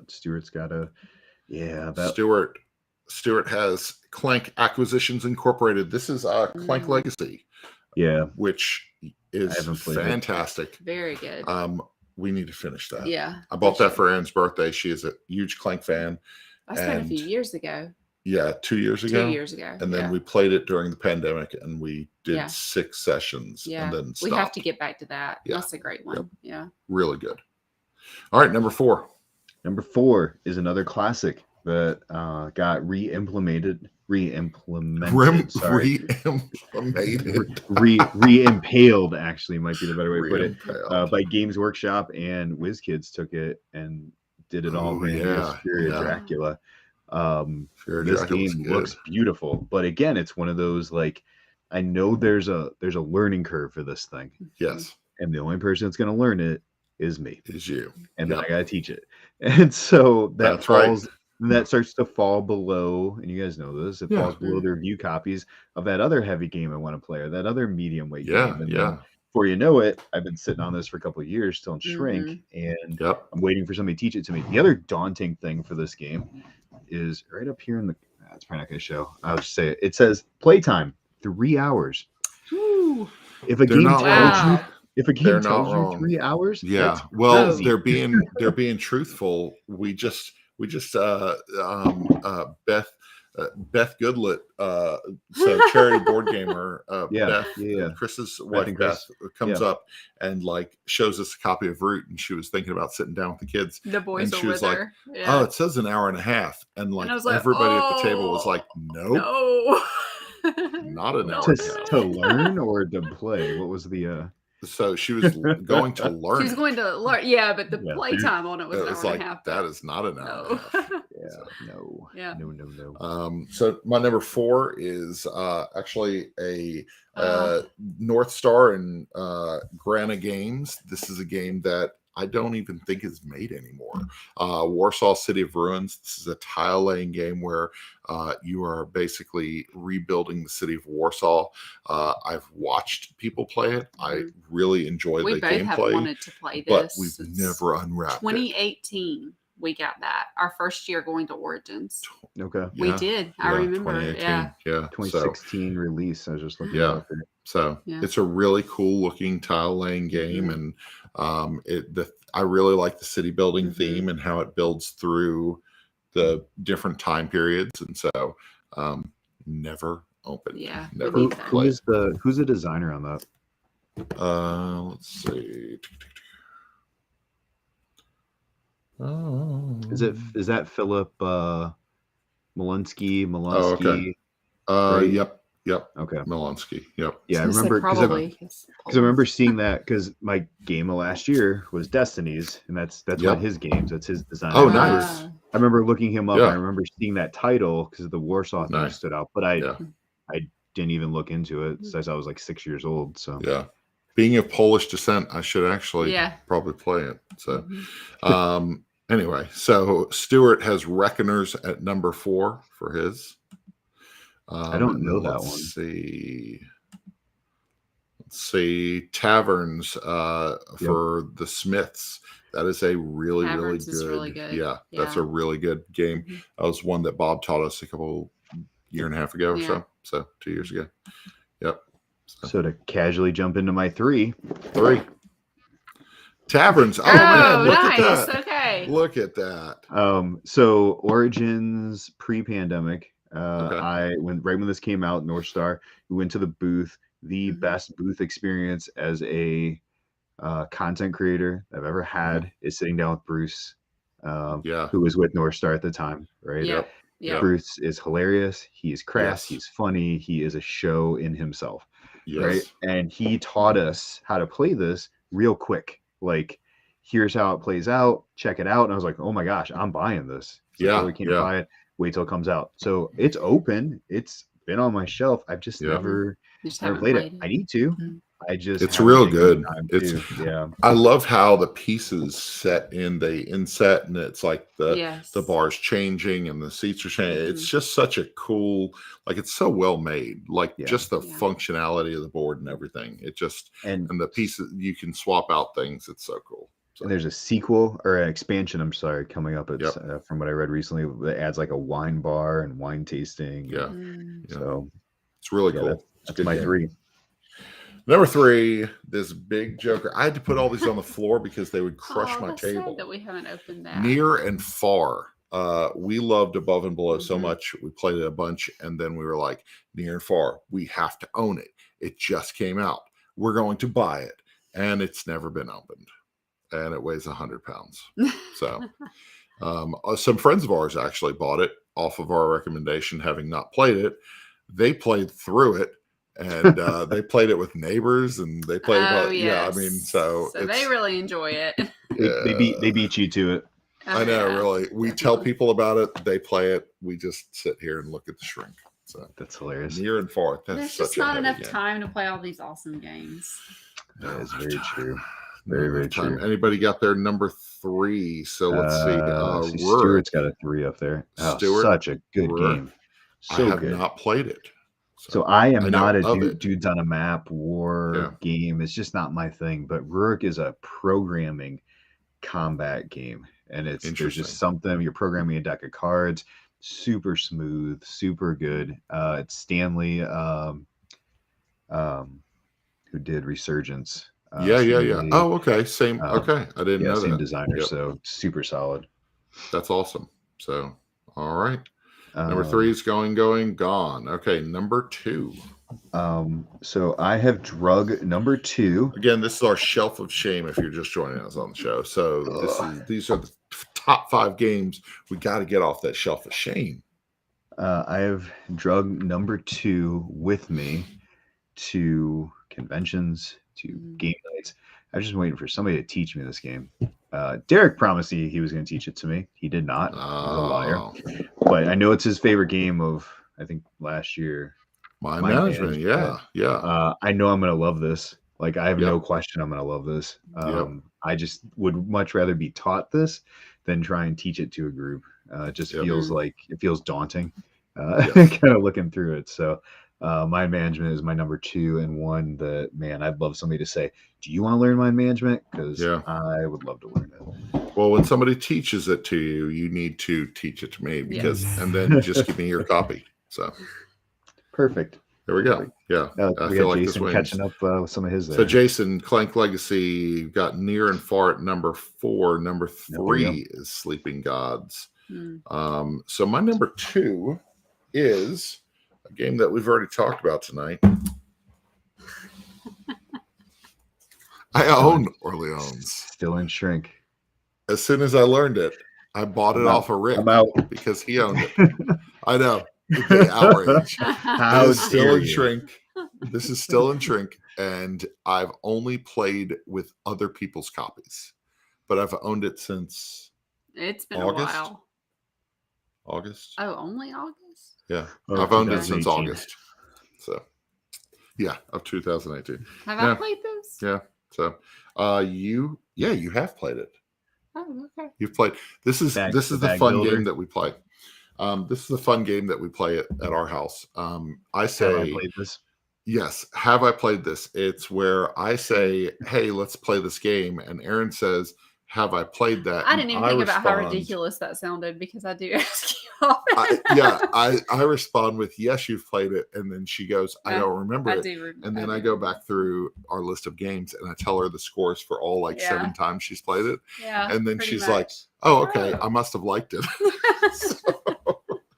Stuart's got a Stuart has Clank Acquisitions Incorporated. This is Clank Legacy. Yeah. Which is fantastic. Very good. We need to finish that. Yeah. I bought that for Erin's birthday. She is a huge Clank fan. I spent a few years ago. Yeah, 2 years ago. 2 years ago. And then we played it during the pandemic and we did 6 sessions and then stopped. We have to get back to that. Yeah. That's a great one. Yeah. Really good. All right, number 4. Number 4 is another classic that got re-implemented, re-impaled actually might be the better way to put it, by Games Workshop, and WizKids took it and did it all in Fury of Dracula. This game looks beautiful, but again, it's one of those, like, I know there's a learning curve for this thing. Yes. And the only person that's going to learn it is me. Is you. And then I got to teach it. And so that that starts to fall below, and you guys know this, it falls below the review copies of that other heavy game I want to play, or that other medium weight game. And before you know it, I've been sitting on this for a couple of years still in Shrink, and I'm waiting for somebody to teach it to me. The other daunting thing for this game is right up here in the, it's probably not going to show. I'll just say it. It says playtime 3 hours. Ooh. If a game tells you 3 hours, well, they're being truthful. We just Beth Goodlet, so charity board gamer, Chris's wife Beth comes up and like shows us a copy of Root, and she was thinking about sitting down with the kids. The boys, and she was like, "Oh, it says an hour and a half," and like everybody at the table was like, "No, not an hour to learn or to play." What was the? So she was going to learn. She was going to learn, but the playtime on it was an hour and a half. That is not an hour and a half. No. So my number 4 is actually a North Star and Grana Games. This is a game that I don't even think is made anymore. Warsaw City of Ruins. This is a tile laying game where you are basically rebuilding the city of Warsaw. I've watched people play it. I really enjoy the gameplay. We both have wanted to play this, but we've never unwrapped 2018. We got that our first year going to Origins. Okay, we did. I remember. 2016 release. I was just looking at it. So it's a really cool looking tile laying game, and I really like the city building theme and how it builds through the different time periods, and so never opened. Yeah, never. Who's the designer on that? Let's see. Is that Philip Malinsky? Oh, okay. Right? Yep. Okay. Milonsky. Yep. Yeah, I I was gonna say remember probably because I remember seeing that because my game of last year was Destiny's, and that's one Yep. of his games. That's his design. Oh, I remember, nice. I remember looking him up, and Yeah. I remember seeing that title because the Warsaw thing Nice. stood out. But I Yeah. didn't even look into it since I was like 6 years old. So Yeah. Being of Polish descent, I should actually probably play it. So, anyway, so Stuart has Reckoners at number 4 for his. I don't know that one. Let's see. Taverns for the Smiths. That is a really good. Yeah, that's a really good game. That was one that Bob taught us a year and a half ago or so 2 years ago. Yep. So to casually jump into my 3. Taverns. Oh man, look nice. at that. Okay. Look at that. So Origins pre-pandemic. Okay. Right when this came out, North Star, we went to the booth. The best booth experience as a content creator I've ever had is sitting down with Bruce, who was with North Star at the time, right? Yep. Bruce is hilarious. He is crass. He's funny. He is a show in himself, right? And he taught us how to play this real quick. Like, here's how it plays out. Check it out. And I was like, oh my gosh, I'm buying this. We can't buy it. Wait till it comes out. So it's open. It's been on my shelf. I've just never played it. I need to. It's real good. I love how the pieces set in. They inset, and it's like the bar's changing and the seats are changing. It's just such a cool, like, it's so well made. Like just the functionality of the board and everything. It just and the pieces, you can swap out things. It's so cool. So. And there's a sequel or an expansion, I'm sorry, coming up. It's from what I read recently, that adds like a wine bar and wine tasting. So it's really cool. That's my 3. Number 3, this big joker. I had to put all these on the floor because they would crush my table. Sad that we haven't opened that. Near and Far. We loved Above and Below so much. We played it a bunch, and then we were like, Near and Far, we have to own it. It just came out. We're going to buy it, and it's never been opened. And it weighs 100 pounds. So some friends of ours actually bought it off of our recommendation, having not played it. They played through it, and they played it with neighbors, and they played so they really enjoy it. They beat you to it. I know, really. We tell people about it, they play it. We just sit here and look at the shrink. So that's hilarious. Near and Far. There's just not enough time to play all these awesome games. That is very true. Very true. Anybody got their number 3? So let's see. Stuart's got a 3 up there. Stuart, such a good game. So I have not played it. So I am not a dudes on a map war game. It's just not my thing. But Rurik is a programming combat game, and there's just something. You're programming a deck of cards. Super smooth, super good. It's Stanley, who did Resurgence. Oh, okay. Same. Okay, I didn't know that. Same designer. So super solid. That's awesome. So all right. Number 3 is gone. Okay, number 2. So I have drug number 2. Again, this is our shelf of shame if you're just joining us on the show. So these are the top 5 games we got to get off that shelf of shame. I have drug number 2 with me to conventions, to game nights. I was just waiting for somebody to teach me this game. Derek promised he was going to teach it to me. He did not. He was a liar. But I know it's his favorite game of, I think, last year. Mind management. Yeah. I know I'm going to love this. Like, I have no question I'm going to love this. I just would much rather be taught this than try and teach it to a group. It just feels like it feels daunting, kind of looking through it. So mind management is my number 2, and one that, man, I'd love somebody to say, do you want to learn mind management? Because I would love to learn it. Well, when somebody teaches it to you, you need to teach it to me, because and then just give me your copy. So perfect. There we go. Yeah. I feel like Jason catching up with some of his there. So Jason, Clank Legacy got Near and Far at number 4. Number 3 is Sleeping Gods. So my number 2 is a game that we've already talked about tonight. I own Orleans. Still in shrink. As soon as I learned it, I bought it off of Rick I'm out. because he owned it. I know. The outrage. How It is still in dare you. shrink. This is still in shrink, and I've only played with other people's copies, but I've owned it since It's been August? a while. August. Oh, only August? Yeah, Oh, I've owned it since 2018. August. So, yeah, of 2018. Have Yeah. I played this? Yeah. So, you have played it. Oh, okay. You've played. This is Bag- the the bag fun builder? game that we play. This is the fun game that we play at our house. I Have say, I played this? yes, have I played this? It's where I say, hey, let's play this game. And Erin says, have I played that? I And didn't even think about how respond- ridiculous that sounded because I do ask you often. I respond with, yes, you've played it. And then she goes, I don't remember I it. do. And then I go back through our list of games and I tell her the scores for all like 7 times she's played it. Yeah. And then pretty she's much. like, oh, okay, Oh. I must have liked it.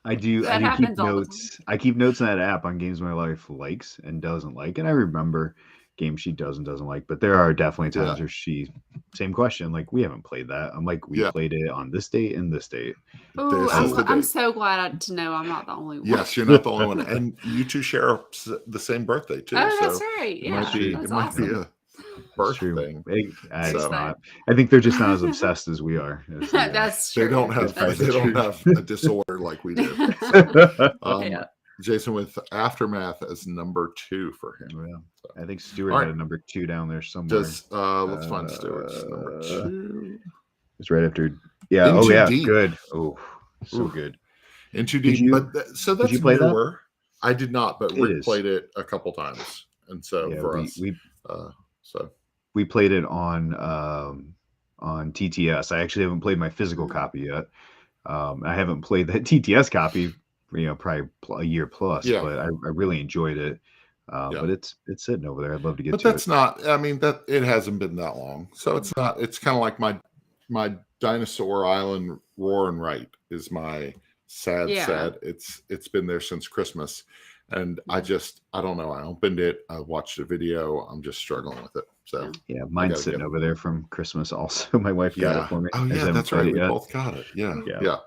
I do That keep happens all the notes. I keep notes in that app on games my wife likes and doesn't like, and I remember games she does and doesn't like. But there are definitely times where same question, like we haven't played that. I'm like, we played it on this date and this date. Ooh, This is the I'm date. so glad to know I'm not the only one. Yes, you're not the only one. And you two share the same birthday too. Oh, so that's right. it Yeah, might be that's it might awesome. be a birth thing. It's So- not. I think they're just not as obsessed as we are. That's true. They don't have That's they true. don't have a disorder like we do. Yeah. Jason with Aftermath as number 2 for him. Yeah. I think Stuart All had right. a number 2 down there somewhere. Just let's find Stewart's number 2. It's right after. Yeah. In oh Too yeah. Deep. Good. Oh, so Oof. good. In Too Did Deep. you- But so that's you play that? newer. I did not, but It Rick is. played it a couple times, and so Yeah, for we, us, we so we played it on TTS. I actually haven't played my physical Mm. copy yet. I haven't played that TTS copy, probably a year plus. Yeah. But I really enjoyed it. But it's sitting over there. I'd love to get But to that's not. I mean, that it hasn't been that long, so it's not. It's kind of like my Dinosaur Island Roar and Write is my sad. It's been there since Christmas, and I don't know. I opened it. I watched a video. I'm just struggling with it. So yeah, mine's sitting over there from Christmas. Also, my wife got it for me. Oh I just yeah, haven't that's played right. it We yet. both got it. Yeah. Yeah.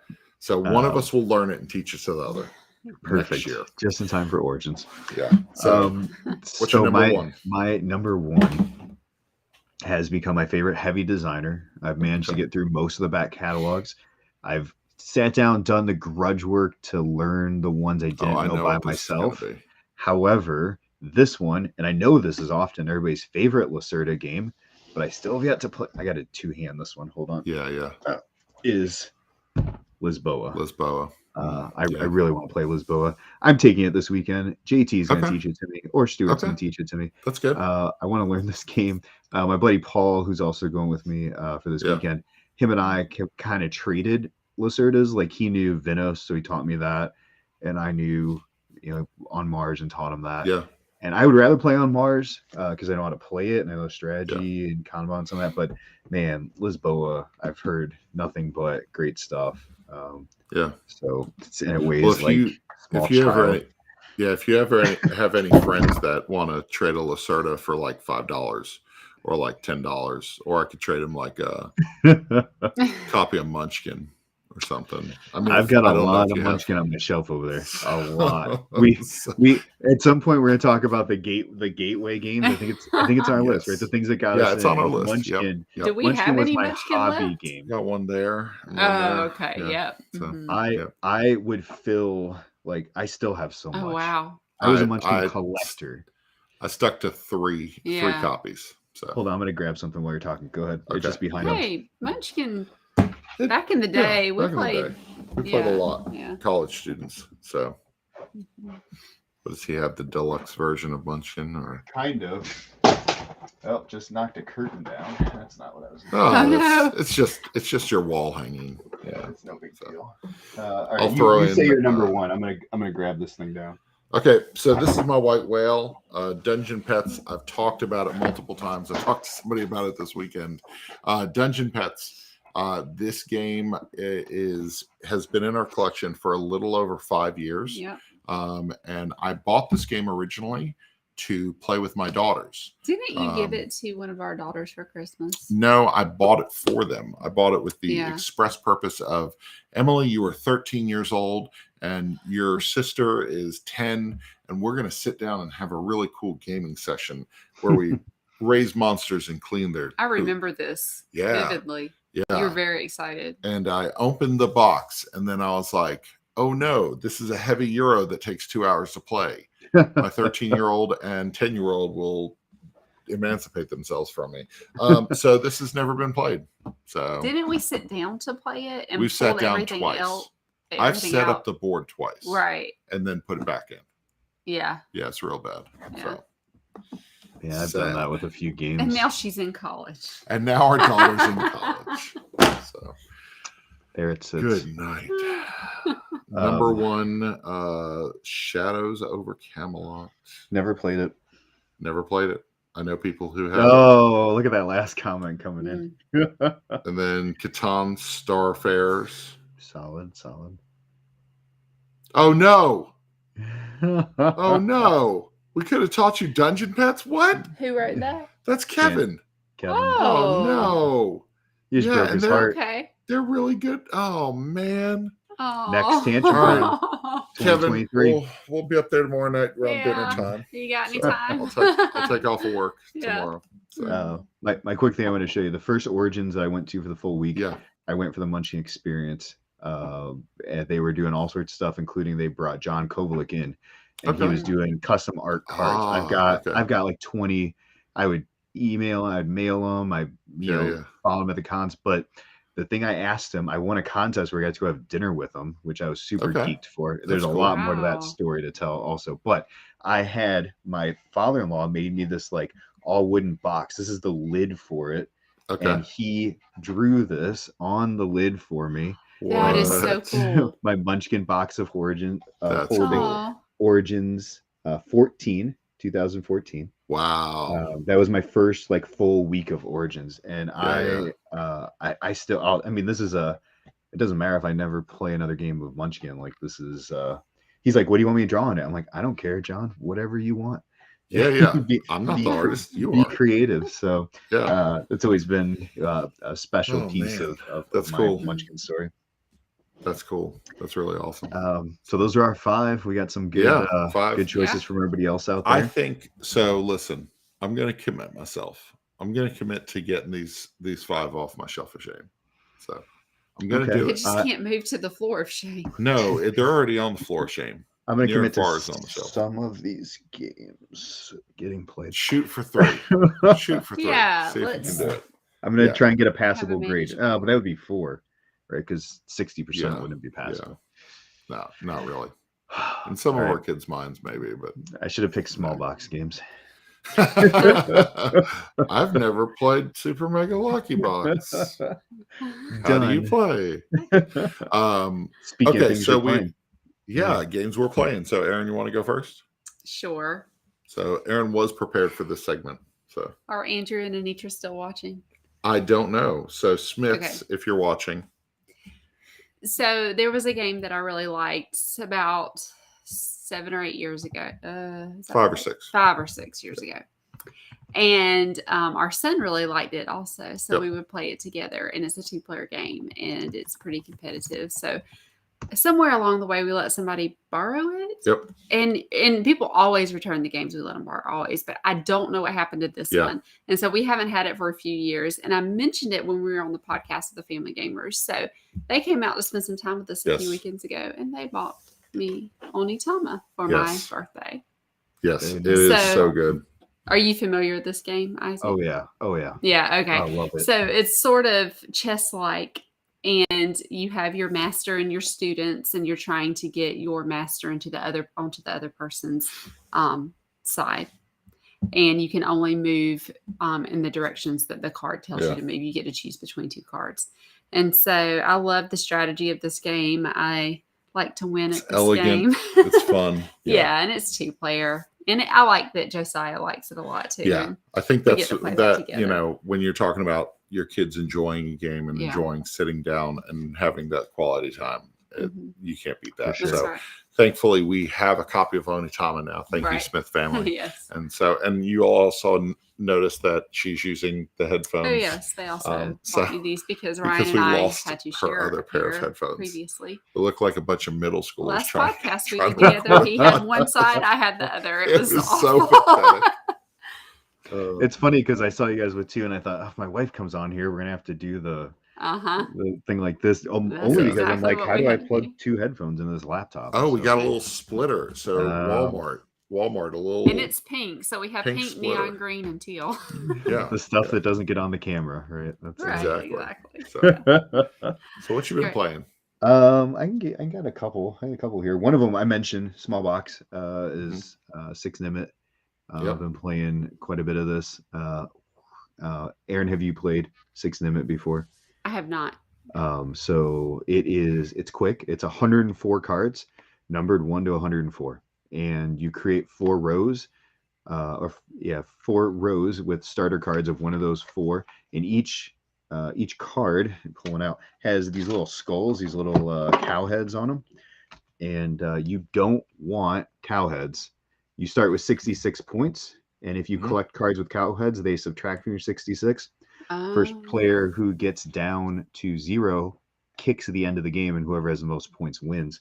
So one of us will learn it and teach it to the other. Perfect. Next year. Just in time for Origins. Yeah. So what's your number one? My number one has become my favorite heavy designer. I've managed to get through most of the back catalogs. I've sat down, done the grudge work to learn the ones I didn't know by what this is gonna myself. be. However, this one, and I know this is often everybody's favorite Lacerda game, but I still have yet to play. I got a 2-hand this one. Hold on. Yeah. Is Lisboa. Lisboa. I really want to play Lisboa. I'm taking it this weekend. JT is going to teach it to me, or Stuart's going to teach it to me. That's good. I want to learn this game. My buddy Paul, who's also going with me for this weekend, him and I kind of traded Lacerdas. Like he knew Vinos, so he taught me that, and I knew On Mars and taught him that. Yeah. And I would rather play On Mars because I know how to play it and I know strategy and Kanban and some of that. But man, Lisboa, I've heard nothing but great stuff. So and it weighs if you ever have any friends that want to trade a Lacerda for like $5 or like $10, or I could trade them like a copy of Munchkin or something. I mean, I've got a lot of Munchkin on my shelf over there. A lot. We at some point we're gonna talk about the gateway games. I think it's on our list, right? The things that got us. It's on our list. Munchkin. Yep. Do we Munchkin have was any my Munchkin hobby left? game. Got one there. and one Oh, there. okay. Yeah. Yep. So, Mhm. I would fill I still have so much. Oh, wow. I was a Munchkin collector. I stuck to three copies. So Hold on, I'm gonna grab something while you're talking. Go ahead. Okay. It's just behind him. Hey, Munchkin. Back in the day, we played. We played a lot. Yeah. College students. So, but does he have the deluxe version of Munchkin or? Kind of. Oh, just knocked a curtain down. That's not what I was doing. Oh, no. it's just your wall hanging. Yeah, It's no big So, deal. All right, I'll throw you in, say your number one. I'm gonna grab this thing down. Okay, so this is my white whale, Dungeon Pets. I've talked about it multiple times. I talked to somebody about it this weekend. Dungeon Pets. This game has been in our collection for a little over 5 years. Yeah. And I bought this game originally to play with my daughters. Didn't you give it to one of our daughters for Christmas? No, I bought it for them. I bought it with the express purpose of, Emily, you are 13 years old and your sister is 10, and we're going to sit down and have a really cool gaming session where we raise monsters and clean their I remember this vividly. Yeah. You were very excited. And I opened the box, and then I was like, oh no, this is a heavy Euro that takes 2 hours to play. My 13-year-old and 10-year-old will emancipate themselves from me. So this has never been played. So didn't we sit down to play it? And we've sat down twice. I've set up the board twice. Right. And then put it back in. Yeah. Yeah, it's real bad. Yeah. So. Yeah, I've done that with a few games. And now she's in college. And now our daughter's in college. So there it sits. Good night. Number one, Shadows over Camelot. Never played it. Never played it. I know people who have. Oh, look at that last comment coming in. And then Catan Starfares. Solid. Oh no! Oh no! We could have taught you Dungeon Pets. What? Who wrote that? That's Kevin. Kevin. Oh no! You just broke his heart. Okay. They're really good. Oh man. Oh. Next Tantrum Con. Kevin, we'll be up there tomorrow night around dinner time. You got any time? I'll take off of work tomorrow. So. My quick thing I want to show you, the first Origins I went to for the full week. Yeah. I went for the Munchkin experience. And they were doing all sorts of stuff, including they brought John Kovalik in, and he was doing custom art cards. I've got like 20. I would email, I'd mail them, I follow them at the cons. But the thing I asked him, I won a contest where I got to have dinner with him, which I was super geeked for. There's a lot more to that story to tell also. But I had my father-in-law made me this like all wooden box. This is the lid for it. Okay. And he drew this on the lid for me. That is so cool. My Munchkin box of Origins, cool. Origins 2014. Wow. That was my first like full week of Origins, and I still, I mean, this is it doesn't matter if I never play another game of Munchkin. Like this is, he's like, what do you want me to draw on it? I'm like, I don't care, John, whatever you want. Yeah. I'm not the artist. You be are creative. So it's always been a special piece of that's my cool Munchkin story. That's cool. That's really awesome. So those are our 5. We got some good good choices from everybody else out there. I think so. Listen, I'm going to commit myself. I'm going to commit to getting these 5 off my shelf of shame. So I'm going to do it. You just can't move to the floor of shame. No, they're already on the floor of shame. I'm going to commit to some of these games getting played. Shoot for 3. Shoot for 3. Yeah, see if you can do it. I'm going to try and get a passable grade. But that would be 4, right? Because 60% wouldn't be passable. No, not really. In some of our kids' minds, maybe, but I should have picked small box games. I've never played Super Mega Lucky Box. How do you play? Speaking of things games we're playing. So, Erin, you want to go first? Sure. So, Erin was prepared for this segment. So, are Andrew and Anitra still watching? I don't know. So, Smiths, if you're watching. So there was a game that I really liked about 7 or 8 years ago. 5 or 6. 5 or 6 years ago. And our son really liked it also. So we would play it together. And it's a 2-player game. And it's pretty competitive. So somewhere along the way, we let somebody borrow it. Yep. And people always return the games we let them borrow, always. But I don't know what happened to this one. And so we haven't had it for a few years. And I mentioned it when we were on the podcast of the Family Gamers. So they came out to spend some time with us a few weekends ago. And they bought me Onitama for my birthday. Yes, it is so good. Are you familiar with this game, Isaac? Oh, yeah. Yeah, okay. I love it. So it's sort of chess-like. And you have your master and your students, and you're trying to get your master onto the other person's side. And you can only move in the directions that the card tells you to move. You get to choose between 2 cards. And so I love the strategy of this game. I like to win at this game. It's fun. And it's 2-player. And I like that Josiah likes it a lot too. Yeah, I think that's that you know, when you're talking about your kids enjoying a game and enjoying sitting down and having that quality time, You can't beat that. Sure. So right. thankfully we have a copy of Onitama now. Thank you, Right. Smith family. Yes. And you also notice that she's using the headphones. Oh yes, they also bought me these because Ryan we and I lost had to her share other a pair of pair headphones. previously. It looked like a bunch of middle schoolers Last trying podcast we trying did to together, he had record. one side, I had the other. It It was was awful. so pathetic. It's funny because I saw you guys with two, and I thought, if my wife comes on here, we're gonna have to do the thing like this. Only because I'm exactly like, what how we do I had to plug do. two headphones into this laptop? Oh, we So- got a little splitter. So Walmart, a little. And it's pink, so we have pink pink, splitter. neon, green, and teal. Yeah, the stuff that doesn't get on the camera, right? That's Right, exactly. exactly. So what you been playing? I got a couple. I got a couple here. One of them I mentioned, small box, is Six Nimit. I've been playing quite a bit of this. Erin, have you played Six Nimit before? I have not. So it's quick. It's 104 cards, numbered 1 to 104, and you create 4 rows. 4 rows with starter cards of one of those 4, and each card, pulling out, has these little skulls, these little cow heads on them, and you don't want cow heads. You start with 66 points, and if you collect cards with cow heads, they subtract from your 66. First player who gets down to 0 kicks at the end of the game, and whoever has the most points wins.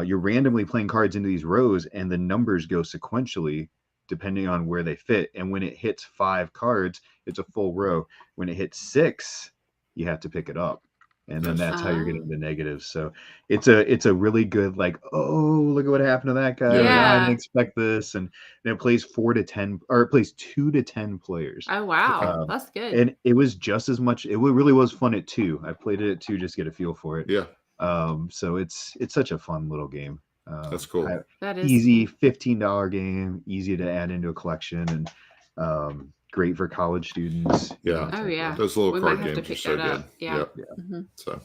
You're randomly playing cards into these rows, and the numbers go sequentially depending on where they fit. And when it hits 5 cards, it's a full row. When it hits 6, you have to pick it up. And then that's how you're getting the negatives. So it's a really good, like, oh, look at what happened to that guy. Like, I didn't expect this. And it plays 4 to 10, or it plays 2 to 10 players. Oh wow, that's good. And it was just as much. It really was fun at 2. I played it at 2 just to get a feel for it. Yeah. So it's such a fun little game. That's cool. That is easy, $15 game, easy to add into a collection, and great for college students. Yeah. Oh yeah. Those little We card might have to games are pick so that good. up. Yeah. Yep. So,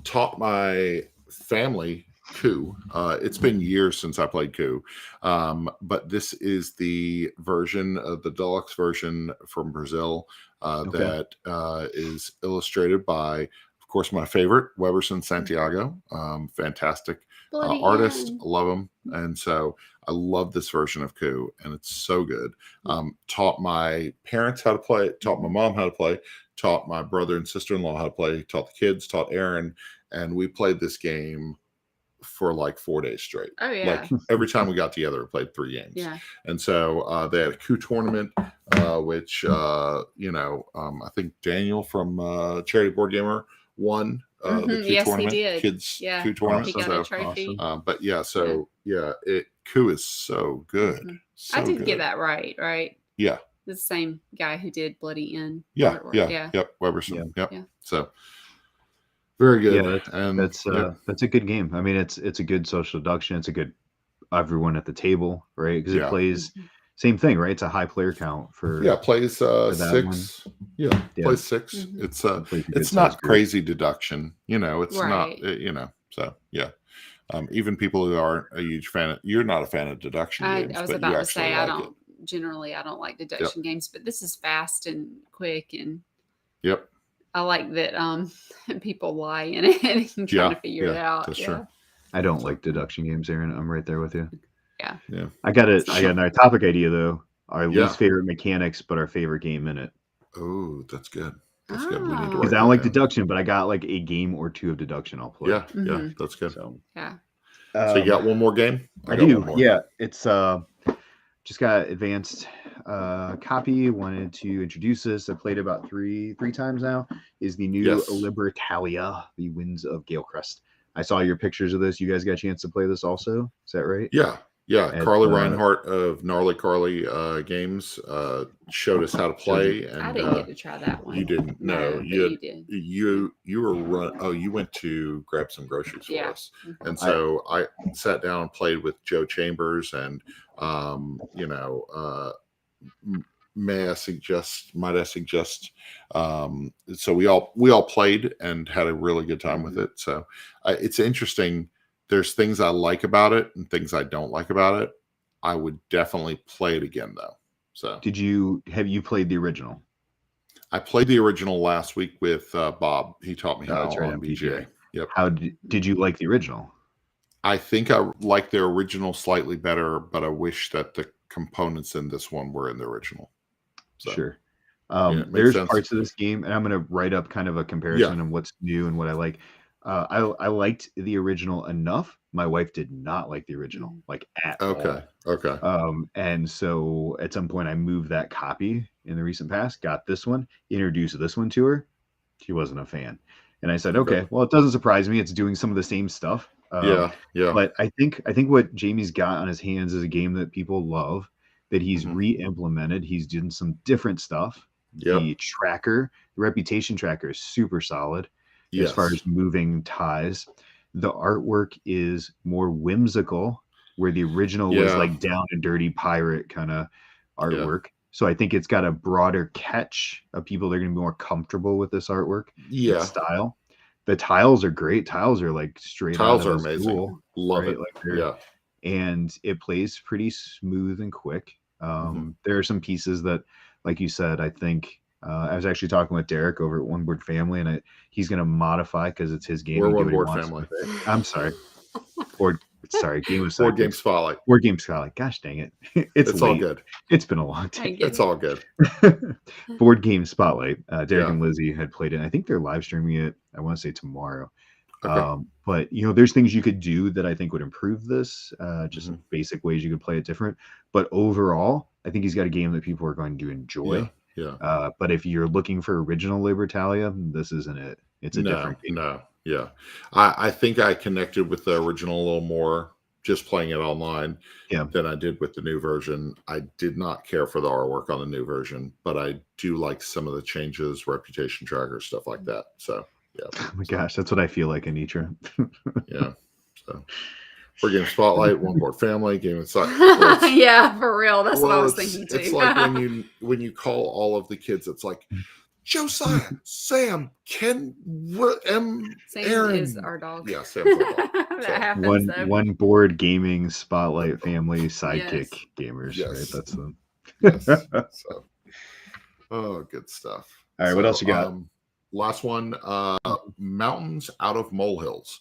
taught my family Coup. It's been years since I played Coup, but this is the version of the deluxe version from Brazil that is illustrated by, of course, my favorite, Weberson Santiago. Fantastic artist. Love him. And so I love this version of Coup, and it's so good. Taught my parents how to play it, taught my mom how to play, taught my brother and sister-in-law how to play, taught the kids, taught Erin, and we played this game for like 4 days straight. Oh yeah. Like every time we got together, we played 3 games. Yeah. And so they had a Coup tournament, which I think Daniel from Charity Board Gamer won the Coup tournament. He did. Kids Coup tournament. He got a trophy. Awesome. But yeah, so Coup is so good. So I did good. get that right. Yeah. The same guy who did Bloody Inn. Yeah. Yep. Weberson. Yep. So very good. Yeah, and that's a good game. I mean, it's a good social deduction. It's a good everyone at the table, right? Because it plays same thing, right? It's a high player count for plays 6. Plays 6. It's not crazy deduction, it's not so even people who aren't a huge fan of, you're not a fan of deduction games. I was about to say I don't like deduction games, but this is fast and quick, and I like that people lie in it and trying to figure it out. That's true. I don't like deduction games, Erin. I'm right there with you. Yeah. I got another topic idea though. Our least favorite mechanics, but our favorite game in it. Oh, that's good. That's good. We need to because I don't like deduction, but I got like a game or 2 of deduction I'll play. Yeah, that's good. So so you got one more game? I do. Yeah, it's just got advanced copy. Wanted to introduce this. I played about three times now. Is the new Libertalia, the Winds of Galecrest. I saw your pictures of this. You guys got a chance to play this also? Is that right? Yeah. Carly Reinhardt of Gnarly Carly Games showed us how to play. And I didn't get to try that one. You didn't? No, you did. You were you went to grab some groceries for us. And so I sat down and played with Joe Chambers, and might I suggest so we all played and had a really good time with it. So it's interesting. There's things I like about it and things I don't like about it. I would definitely play it again though. So have you played the original? I played the original last week with Bob. He taught me how on BGA. Yep. How did you like the original? I think I like the original slightly better, but I wish that the components in this one were in the original. So, Sure. yeah, it makes There's sense. parts of this game, and I'm going to write up kind of a comparison of what's new and what I like. I liked the original enough. My wife did not like the original, like at Okay. all. Okay. And so at some point I moved that copy in the recent past, got this one, introduced this one to her. She wasn't a fan. And I said, Okay. okay, well, it doesn't surprise me. It's doing some of the same stuff. Yeah. But I think what Jamie's got on his hands is a game that people love, that he's re-implemented. He's doing some different stuff. The tracker, the reputation tracker is super solid as far as moving ties. The artwork is more whimsical, where the original was like down and dirty pirate kind of artwork. So I think it's got a broader catch of people that are going to be more comfortable with this artwork, its style. The tiles are great. Tiles are like straight Tiles out are of a amazing. school, Love right? it. Like and it plays pretty smooth and quick. There are some pieces that, like you said, I think I was actually talking with Derek over at One Board Family, and he's going to modify because it's his game. We're He One do what Board he wants Family. with it. I'm sorry. Game of Board Sidekicks. Game Spotlight. Board Game Spotlight. Gosh dang it. It's all good. It's been a long day. It's all good. Board Game Spotlight. Derek and Lizzie had played it. I think they're live streaming it, I want to say tomorrow. Okay. But there's things you could do that I think would improve this. Just basic ways you could play it different. But overall, I think he's got a game that people are going to enjoy. Yeah. But if you're looking for original Libertalia, this isn't it. It's a different game. Yeah. I think I connected with the original a little more just playing it online than I did with the new version. I did not care for the artwork on the new version, but I do like some of the changes, reputation tracker, stuff like that. So, yeah. Oh my gosh, that's what I feel like, Anitra. Yeah. So, Board Game Spotlight, One Board Family, Game of Sidekicks. Yeah, for real. That's what I was thinking too. It's like when you call all of the kids, it's like, Josiah, Sam, Ken, Sam Erin is our dog. Yeah, Sam's our dog. That happens. One board gaming spotlight family sidekick gamers, right? That's them. So, good stuff. All right, what else you got? Last one, Mountains Out of Molehills.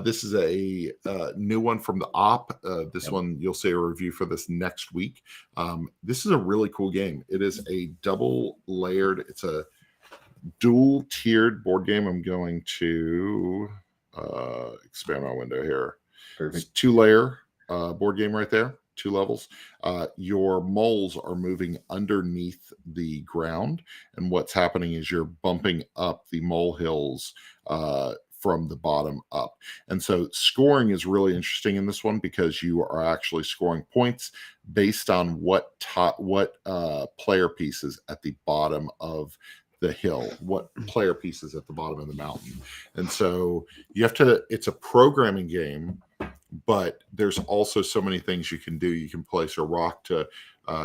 This is a new one from the op. This one, you'll see a review for this next week. This is a really cool game. It is a double layered, it's a dual tiered board game. I'm going to expand my window here. Perfect. It's 2-layer board game right there. 2 levels. Your moles are moving underneath the ground, and what's happening is you're bumping up the molehills from the bottom up. And so scoring is really interesting in this one because you are actually scoring points based on what player pieces at the bottom of the hill, what player pieces at the bottom of the mountain. And so you have to, it's a programming game, but there's also so many things you can do. You can place a rock to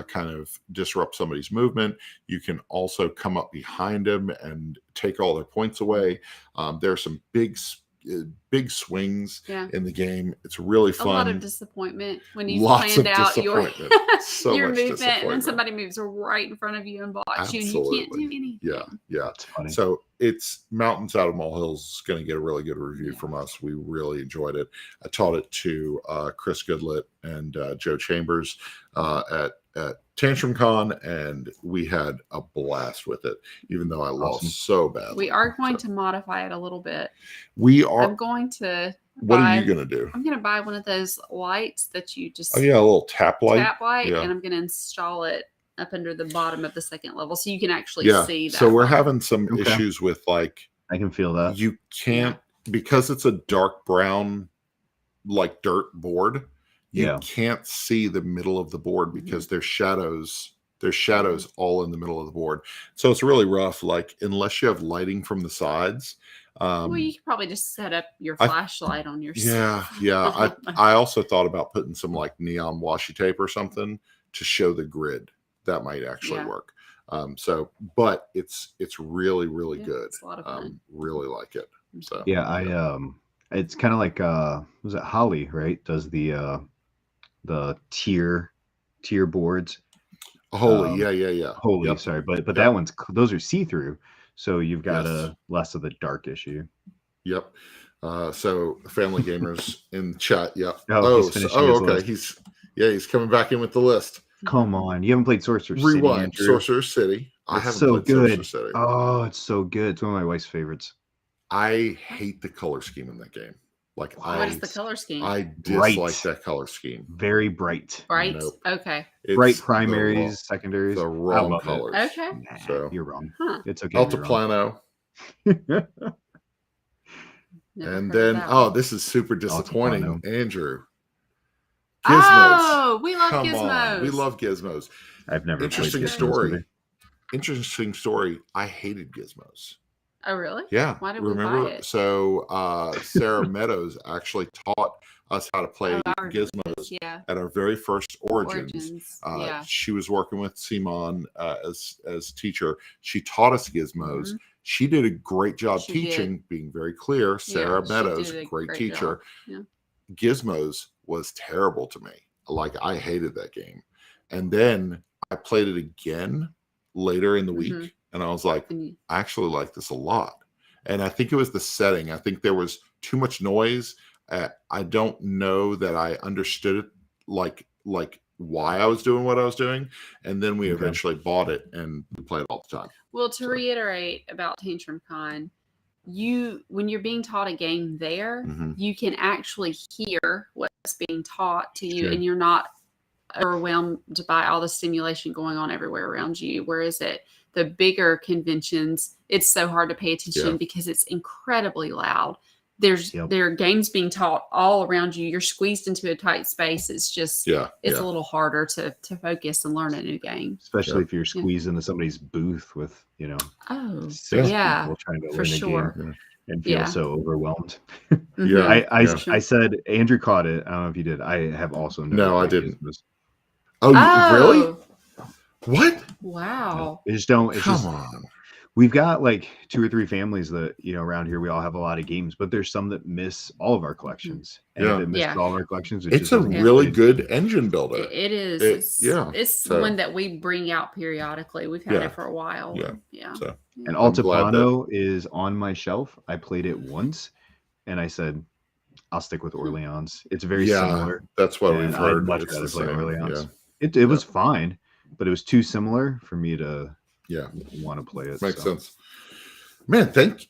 kind of disrupt somebody's movement. You can also come up behind them and take all their points away. There are some big swings in the game. It's really fun. A lot of disappointment when you planned out your movement and then somebody moves right in front of you and blocks you and you can't do anything. Yeah. It's funny. So it's Mountains Out of Molehills is going to get a really good review from us. We really enjoyed it. I taught it to Chris Goodlett and Joe Chambers at Tantrum Con, and we had a blast with it, even though I lost so badly. We are going to modify it a little bit. I'm going to. What are you going to do? I'm going to buy one of those lights that you just. Oh, yeah, a little tap light. And I'm going to install it up under the bottom of the second level so you can actually see that. So we're having some issues with I can feel that. You can't, because it's a dark brown, like dirt board. You can't see the middle of the board because there's shadows. There's shadows all in the middle of the board. So it's really rough. Like, unless you have lighting from the sides. Well, you could probably just set up your flashlight on your Yeah. I also thought about putting some like neon washi tape or something to show the grid. That might actually work. But it's really, really good. It's a lot of fun. Really like it. So it's kind of like was it Holly, right? Does the tier boards. Holy, yeah. Holy, sorry, but that one's, those are see-through, so you've got a less of the dark issue. Yep. So Family Gamers in the chat. Yep. Oh, he's finishing his okay. list. He's coming back in with the list. Come on, you haven't played Sorcerer City, Rewind. Andrew. Sorcerer City. I It's haven't so played good. Sorcerer City. Oh, it's so good. It's one of my wife's favorites. I hate the color scheme in that game. Like, what is the color scheme? I dislike that color scheme. Very bright. Bright. Nope. Okay. It's bright primaries, secondaries. the wrong I love colors. it. Okay. Nah, So you're wrong. Huh. It's okay. you're wrong. Altiplano. Never And heard then, of that one. this is super disappointing, Altiplano. Andrew. Gizmos. Oh, we love Come gizmos. on. We love gizmos. I've never Interesting played story. Interesting story. I hated gizmos. Oh, really? Yeah. Why did we remember? buy it? So Sarah Meadows actually taught us how to play gizmos at our very first Origins. She was working with Simon as teacher. She taught us gizmos. Mm-hmm. She did a great job teaching, being very clear. Sarah Meadows, great teacher. Yeah. Gizmos was terrible to me. Like, I hated that game. And then I played it again later in the week, and I was like, I actually like this a lot. And I think it was the setting. I think there was too much noise. I don't know that I understood it, like why I was doing what I was doing. And then we eventually bought it and we played all the time. Well, to reiterate about Tantrum Con, when you're being taught a game there, you can actually hear what's being taught to you, and you're not overwhelmed by all the stimulation going on everywhere around you. Whereas at the bigger conventions, it's so hard to pay attention because it's incredibly loud. There are games being taught all around you. You're squeezed into a tight space. It's just it's a little harder to focus and learn a new game. Especially if you're squeezed into somebody's booth with, people trying to learn a game and feel so overwhelmed. I said Andrew caught it. I don't know if you did. I have also no, I didn't. Oh, really? What? Wow. Come on. We've got like 2 or 3 families that, around here, we all have a lot of games, but there's some that miss all of our collections. And if it misses all of our collections, it's a really good engine builder. It is. It's one that we bring out periodically. We've had it for a while. Yeah. So, and Altiplano is on my shelf. I played it once and I said, I'll stick with Orleans. It's very similar. That's what we've heard. I'd much rather play Orleans. It was fine, but it was too similar for me to want to play it. Makes sense. Man, thank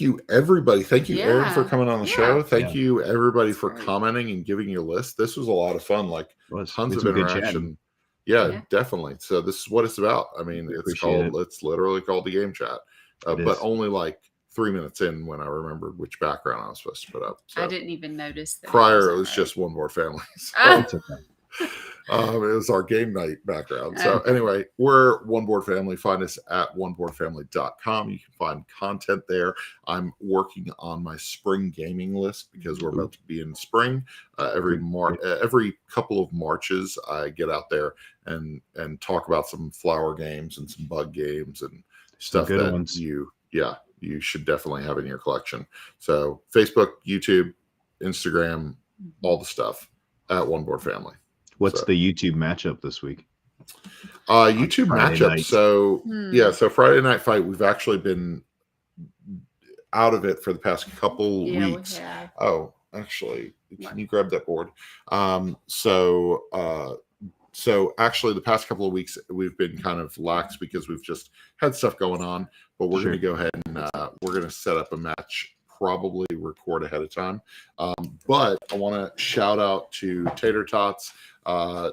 you, everybody. Thank you, Erin, for coming on the show. Thank you, everybody, for commenting and giving your list. This was a lot of fun. Like, tons of interaction. Yeah, definitely. So this is what it's about. I mean, it's literally called the game chat, but only like 3 minutes in when I remembered which background I was supposed to put up. So I didn't even notice that. Prior, it was just One Board Family. So. It's okay. It was our game night background. So anyway, we're One Board Family. Find us at oneboardfamily.com. You can find content there. I'm working on my spring gaming list because we're about to be in spring. Every couple of Marches, I get out there and talk about some flower games and some bug games and stuff that you should definitely have in your collection. So Facebook, YouTube, Instagram, all the stuff at One Board Family. What's the YouTube matchup this week? YouTube matchup. Night. So so Friday Night Fight, we've actually been out of it for the past couple weeks. Oh, actually, can you grab that board? So actually the past couple of weeks we've been kind of lax because we've just had stuff going on, but we're going to go ahead and we're going to set up a match, probably record ahead of time. But I want to shout out to Tater Tots,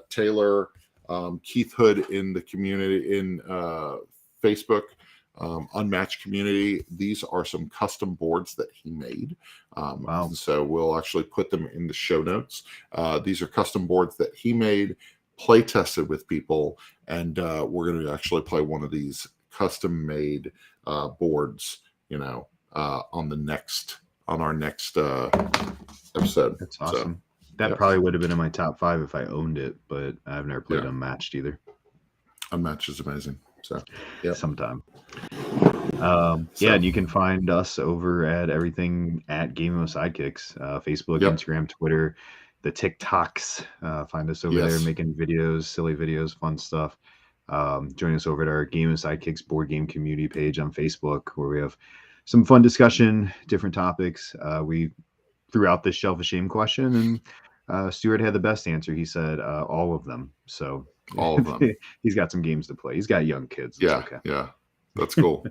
Taylor, Keith Hood in the community, in Facebook, Unmatched community. These are some custom boards that he made. Wow. So we'll actually put them in the show notes. These are custom boards that he made, play tested with people, and we're going to actually play one of these custom made boards, on our next episode. That's awesome. That probably would have been in my top 5 if I owned it, but I've never played Unmatched either. Unmatched is amazing. So sometime. And you can find us over at everything at Game of Sidekicks, Facebook, Instagram, Twitter, the TikToks. Find us over there making videos, silly videos, fun stuff. Join us over at our Game of Sidekicks board game community page on Facebook, where we have some fun discussion, different topics. We threw out this Shelf of Shame question, and Stuart had the best answer. He said all of them. So all of them. He's got some games to play. He's got young kids. It's okay. Yeah. That's cool.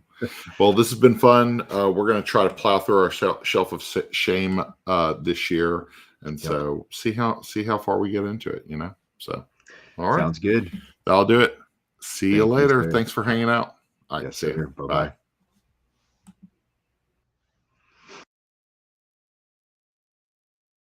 Well, this has been fun. We're going to try to plow through our Shelf of Shame this year, and so see how far we get into it. So all right, sounds good. That'll do it. See you later. Sir. Thanks for hanging out. All right, Yes, see you. sir. Bye-bye. Bye.